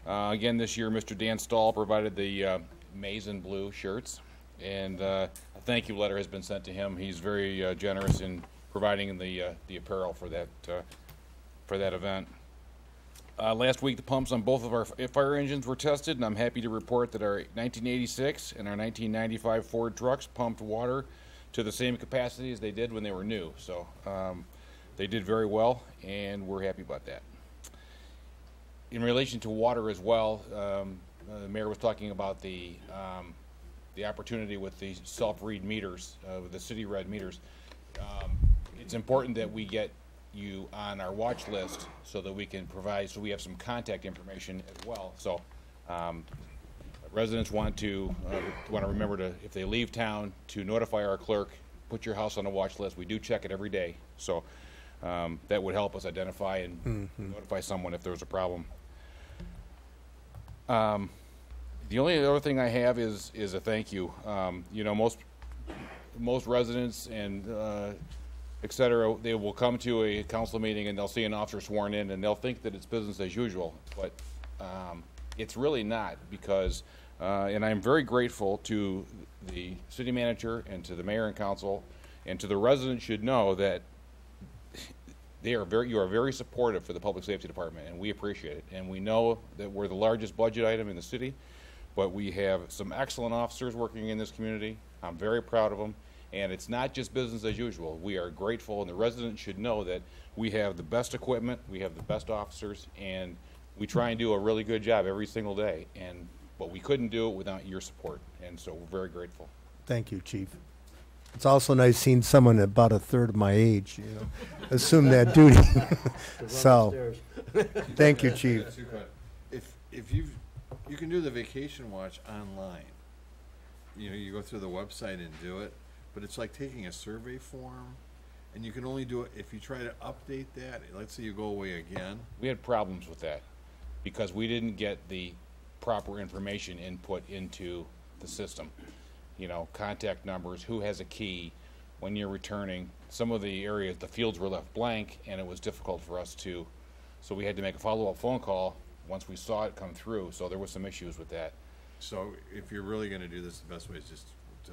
Again, this year, Mr. Dan Stahl provided the maize and blue shirts, and a thank you letter has been sent to him. He's very generous in providing the apparel for that event. Last week, the pumps on both of our fire engines were tested, and I'm happy to report that our 1986 and our 1995 Ford trucks pumped water to the same capacity as they did when they were new. So they did very well, and we're happy about that. In relation to water as well, the mayor was talking about the opportunity with the self-read meters, with the city read meters. It's important that we get you on our watch list so that we can provide, so we have some contact information as well. So residents want to remember to, if they leave town, to notify our clerk, put your house on a watch list. We do check it every day. So that would help us identify and notify someone if there's a problem. The only other thing I have is a thank you. You know, most residents and et cetera, they will come to a council meeting and they'll see an officer sworn in and they'll think that it's business as usual, but it's really not, because and I'm very grateful to the city manager and to the mayor and council and to the residents should know that you are very supportive for the public safety department, and we appreciate it. And we know that we're the largest budget item in the city, but we have some excellent officers working in this community. I'm very proud of them. And it's not just business as usual. We are grateful, and the residents should know that we have the best equipment, we have the best officers, and we try and do a really good job every single day. But we couldn't do it without your support, and so we're very grateful. Thank you, Chief. It's also nice seeing someone about a third of my age, you know, assume that duty. So, thank you, Chief. If you can do the vacation watch online. You know, you go through the website and do it, but it's like taking a survey form, and you can only do it if you try to update that. Let's say you go away again. We had problems with that because we didn't get the proper information input into the system. You know, contact numbers, who has a key, when you're returning. Some of the areas, the fields were left blank, and it was difficult for us to, so we had to make a follow-up phone call once we saw it come through, so there was some issues with that. So if you're really going to do this, the best way is just to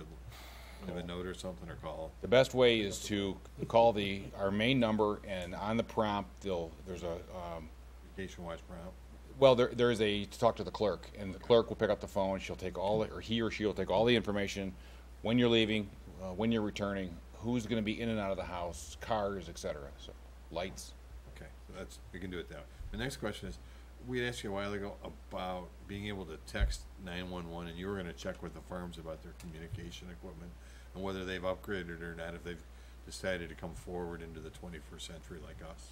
leave a note or something, or call. The best way is to call our main number, and on the prompt, there's a vacation watch prompt. Well, there's to talk to the clerk, and the clerk will pick up the phone. She'll take or he or she will take all the information, when you're leaving, when you're returning, who's going to be in and out of the house, cars, etc. So lights. Okay, so that's, we can do it that way. The next question is, we asked you a while ago about being able to text 911, and you were gonna check with the farms about their communication equipment and whether they've upgraded or not, if they've decided to come forward into the 21st century like us.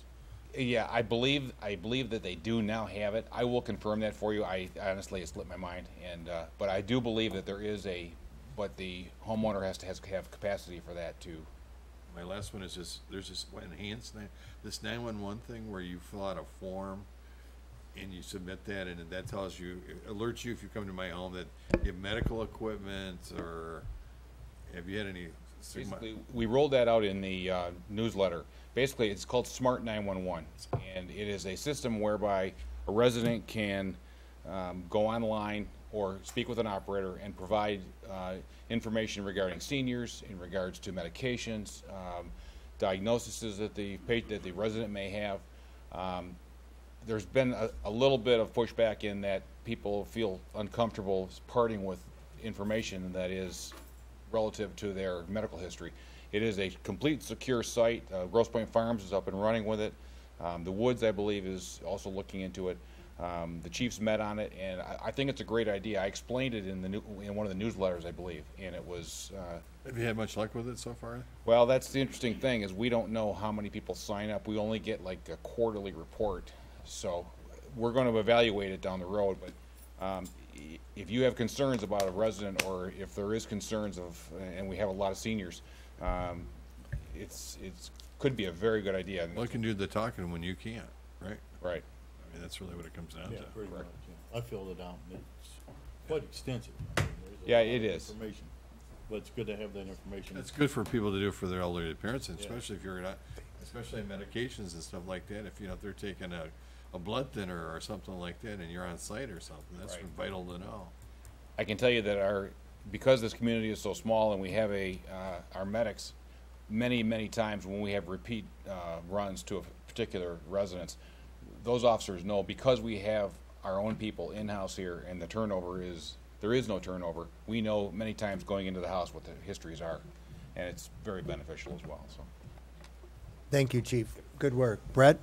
Yeah, I believe that they do now have it. I will confirm that for you. I honestly, it slipped my mind, and but I do believe that there is but the homeowner has to have capacity for that too. My last one is this, there's this this 911 thing where you fill out a form and you submit that, and that tells you, alerts you if you come to my home that you have medical equipment, or have you had any? Basically, we rolled that out in the newsletter. Basically, it's called Smart 911, and it is a system whereby a resident can go online or speak with an operator and provide information regarding seniors in regards to medications, diagnoses that the resident may have. There's been a little bit of pushback in that people feel uncomfortable parting with information that is relative to their medical history. It is a complete secure site. Grosse Pointe Farms is up and running with it. The Woods, I believe, is also looking into it. The chiefs met on it, and I think it's a great idea. I explained it in one of the newsletters, I believe, and it was. Have you had much luck with it so far? Well, that's the interesting thing, is we don't know how many people sign up. We only get like a quarterly report, so we're going to evaluate it down the road. But if you have concerns about a resident, or if there is concerns of, and we have a lot of seniors, it's could be a very good idea. Well, it can do the talking when you can't, right? Right. I mean, that's really what it comes down Yeah, to. pretty much, yeah. I filled it out, and it's quite extensive. Yeah, it is. Information, but it's good to have that information. It's good for people to do for their elderly parents, and Yeah. especially if you're not, especially medications and stuff like that. If if they're taking a blood thinner or something like that, and you're on site or something, that's Right. vital to know. I can tell you that because this community is so small and we have our medics, many times when we have repeat runs to a particular residence, those officers know, because we have our own people in-house here and there is no turnover, we know many times going into the house what the histories are, and it's very beneficial as well. So, Thank you, Chief. Good work. Brett?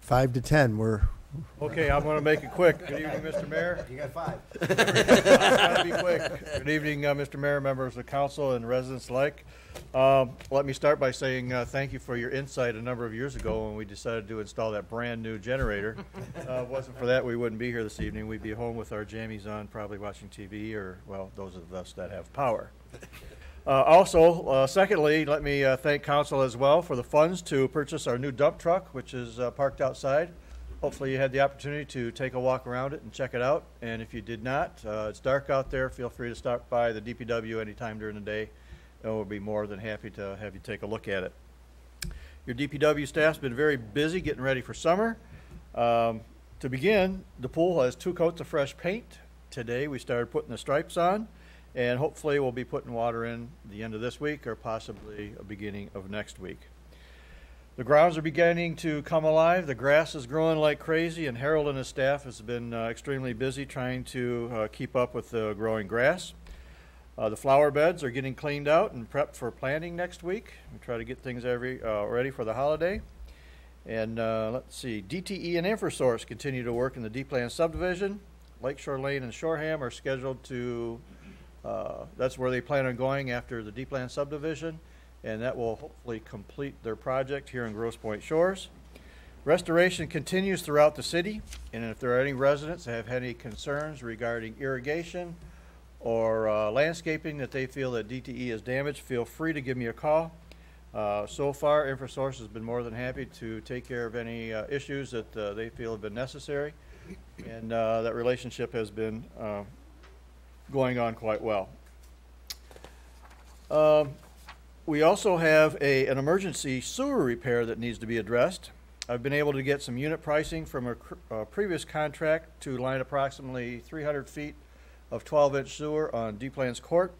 5 to 10, we're. Okay, I'm going to make it quick. Good evening, Mr. Mayor. You got 5. Try to be quick. Good evening, Mr. Mayor, members of the council, and residents alike. Let me start by saying thank you for your insight a number of years ago when we decided to install that brand-new generator. If it wasn't for that, we wouldn't be here this evening. We'd be home with our jammies on, probably watching TV, or, well, those of us that have power. Secondly, let me thank council as well for the funds to purchase our new dump truck, which is parked outside. Hopefully you had the opportunity to take a walk around it and check it out. And if you did not, it's dark out there. Feel free to stop by the DPW anytime during the day, and we'll be more than happy to have you take a look at it. Your DPW staff's been very busy getting ready for summer. To begin, the pool has 2 coats of fresh paint. Today we started putting the stripes on, and hopefully we'll be putting water in the end of this week or possibly a beginning of next week. The grounds are beginning to come alive. The grass is growing like crazy, and Harold and his staff has been extremely busy trying to keep up with the growing grass. The flower beds are getting cleaned out and prepped for planting next week. We try to get things ready for the holiday. And let's see, DTE and InfoSource continue to work in the D-Plan subdivision. Lakeshore Lane and Shoreham are scheduled to, that's where they plan on going after the D-Plan subdivision, and that will hopefully complete their project here in Grosse Pointe Shores. Restoration continues throughout the city, and if there are any residents that have any concerns regarding irrigation or landscaping that they feel that DTE is damaged, feel free to give me a call. So far, InfoSource has been more than happy to take care of any issues that they feel have been necessary, and that relationship has been going on quite well. We also have an emergency sewer repair that needs to be addressed. I've been able to get some unit pricing from a previous contract to line approximately 300 feet of 12-inch sewer on D-Plan's Court.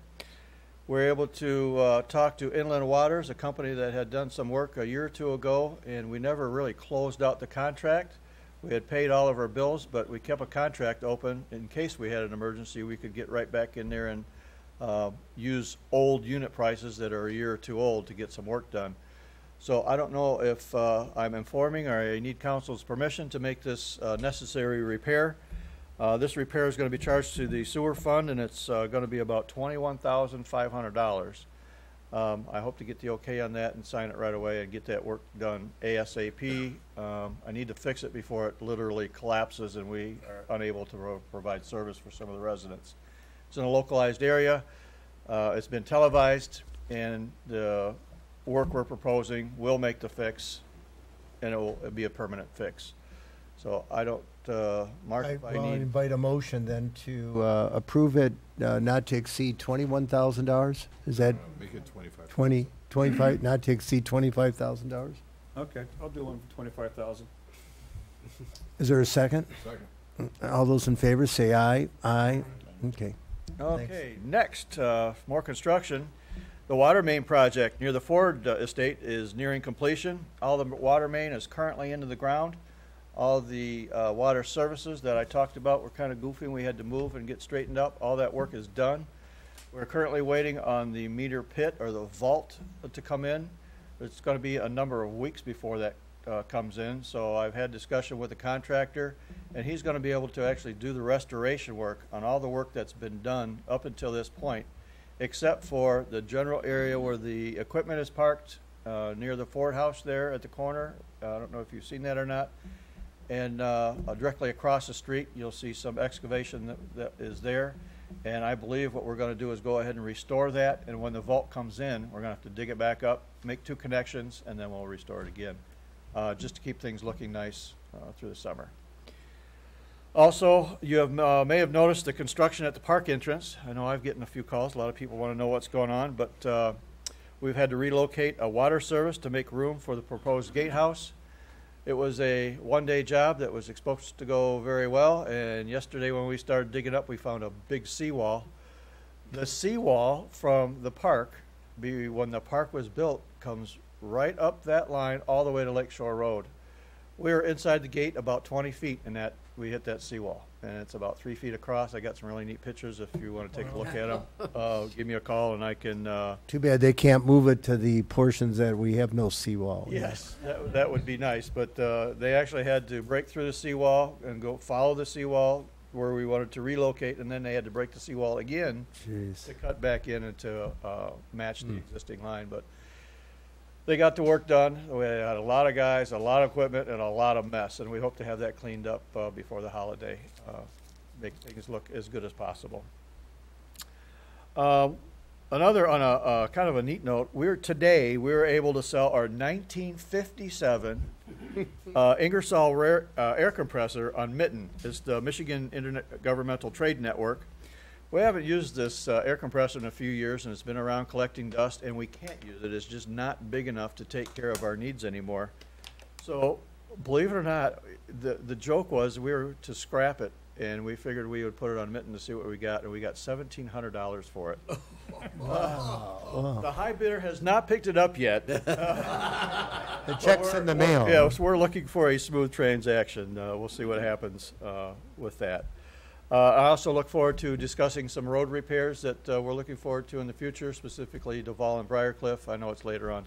We're able to talk to Inland Waters, a company that had done some work a year or two ago, and we never really closed out the contract. We had paid all of our bills, but we kept a contract open in case we had an emergency. We could get right back in there and use old unit prices that are a year or two old to get some work done. So I don't know if I'm informing or I need council's permission to make this necessary repair. This repair is going to be charged to the sewer fund, and it's going to be about $21,500. I hope to get the okay on that and sign it right away and get that work done ASAP. I need to fix it before it literally collapses and we are unable to provide service for some of the residents. It's in a localized area. It's been televised, and the work we're proposing will make the fix, and it'll be a permanent fix. So I don't, Mark, if I Well, I need. invite a motion then to approve it not to exceed $21,000. Is that Make it 25. 25, not to exceed $25,000? Okay, I'll do one for 25,000. Is there a second? Second. All those in favor say aye. Aye. Okay. Okay, next, more construction. The water main project near the Ford estate is nearing completion. All the water main is currently into the ground. All the water services that I talked about were kind of goofy and we had to move and get straightened up. All that work is done. We're currently waiting on the meter pit or the vault to come in. It's going to be a number of weeks before that comes in. So I've had discussion with the contractor, and he's going to be able to actually do the restoration work on all the work that's been done up until this point, except for the general area where the equipment is parked near the Ford house there at the corner. I don't know if you've seen that or not. And directly across the street, you'll see some excavation that is there. And I believe what we're going to do is go ahead and restore that. And when the vault comes in, we're going to have to dig it back up, make 2 connections, and then we'll restore it again, just to keep things looking nice through the summer. Also, you have, may have noticed the construction at the park entrance. I know I've gotten a few calls. A lot of people want to know what's going on, but we've had to relocate a water service to make room for the proposed gatehouse. It was a one-day job that was supposed to go very well, and yesterday when we started digging up, we found a big seawall. The seawall from the park, when the park was built, comes right up that line all the way to Lakeshore Road. We were inside the gate about 20 feet, and we hit that seawall, and it's about 3 feet across. I got some really neat pictures if you want to take a look at them. Give me a call, and I can... Too bad they can't move it to the portions that we have no seawall. Yes, that would be nice, but they actually had to break through the seawall and go follow the seawall where we wanted to relocate, and then they had to break the seawall again to cut back in and to match the existing line. But they got the work done. We had a lot of guys, a lot of equipment, and a lot of mess, and we hope to have that cleaned up before the holiday, make things look as good as possible. Another, on a kind of a neat note, today we were able to sell our 1957 Ingersoll air compressor on Mitten. It's the Michigan Intergovernmental Trade Network. We haven't used this air compressor in a few years, and it's been around collecting dust, and we can't use it. It's just not big enough to take care of our needs anymore. So, believe it or not, the joke was we were to scrap it, and we figured we would put it on Mitten to see what we got, and we got $1,700 for it. Wow. The high bidder has not picked it up yet. The check's in the mail. Yeah, so we're looking for a smooth transaction. We'll see what happens with that. I also look forward to discussing some road repairs that we're looking forward to in the future, specifically Duval and Briarcliff. I know it's later on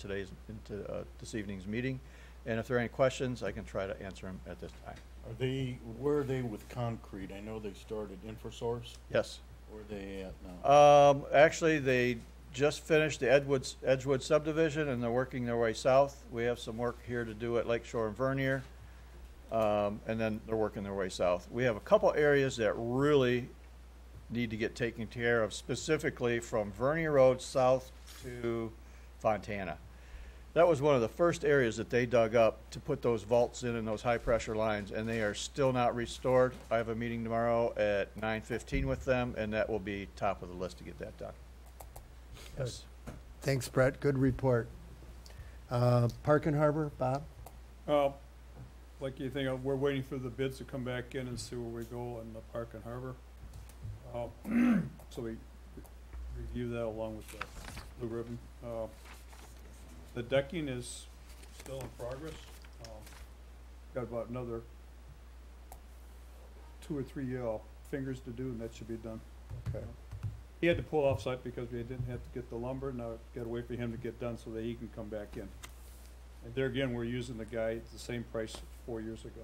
this evening's meeting, and if there are any questions, I can try to answer them at this time. Where are they with concrete? I know they started InfoSource. Yes. Where are they at now? Actually, they just finished the Edgewood subdivision, and they're working their way south. We have some work here to do at Lakeshore and Vernier. And then they're working their way south. We have a couple areas that really need to get taken care of, specifically from Vernier Road south to Fontana. That was one of the first areas that they dug up to put those vaults in and those high pressure lines, and they are still not restored. I have a meeting tomorrow at 9:15 with them, and that will be top of the list to get that done. Yes. Thanks, Brett. Good report. Park and Harbor, Bob? Like you think, we're waiting for the bids to come back in and see where we go in the Park and Harbor. So we review that along with the blue ribbon. The decking is still in progress. Got about another 2 or 3 fingers to do, and that should be done. Okay. He had to pull off site because we didn't have to get the lumber. Now got to wait for him to get done so that he can come back in. And there again, we're using the guy at the same price 4 years ago.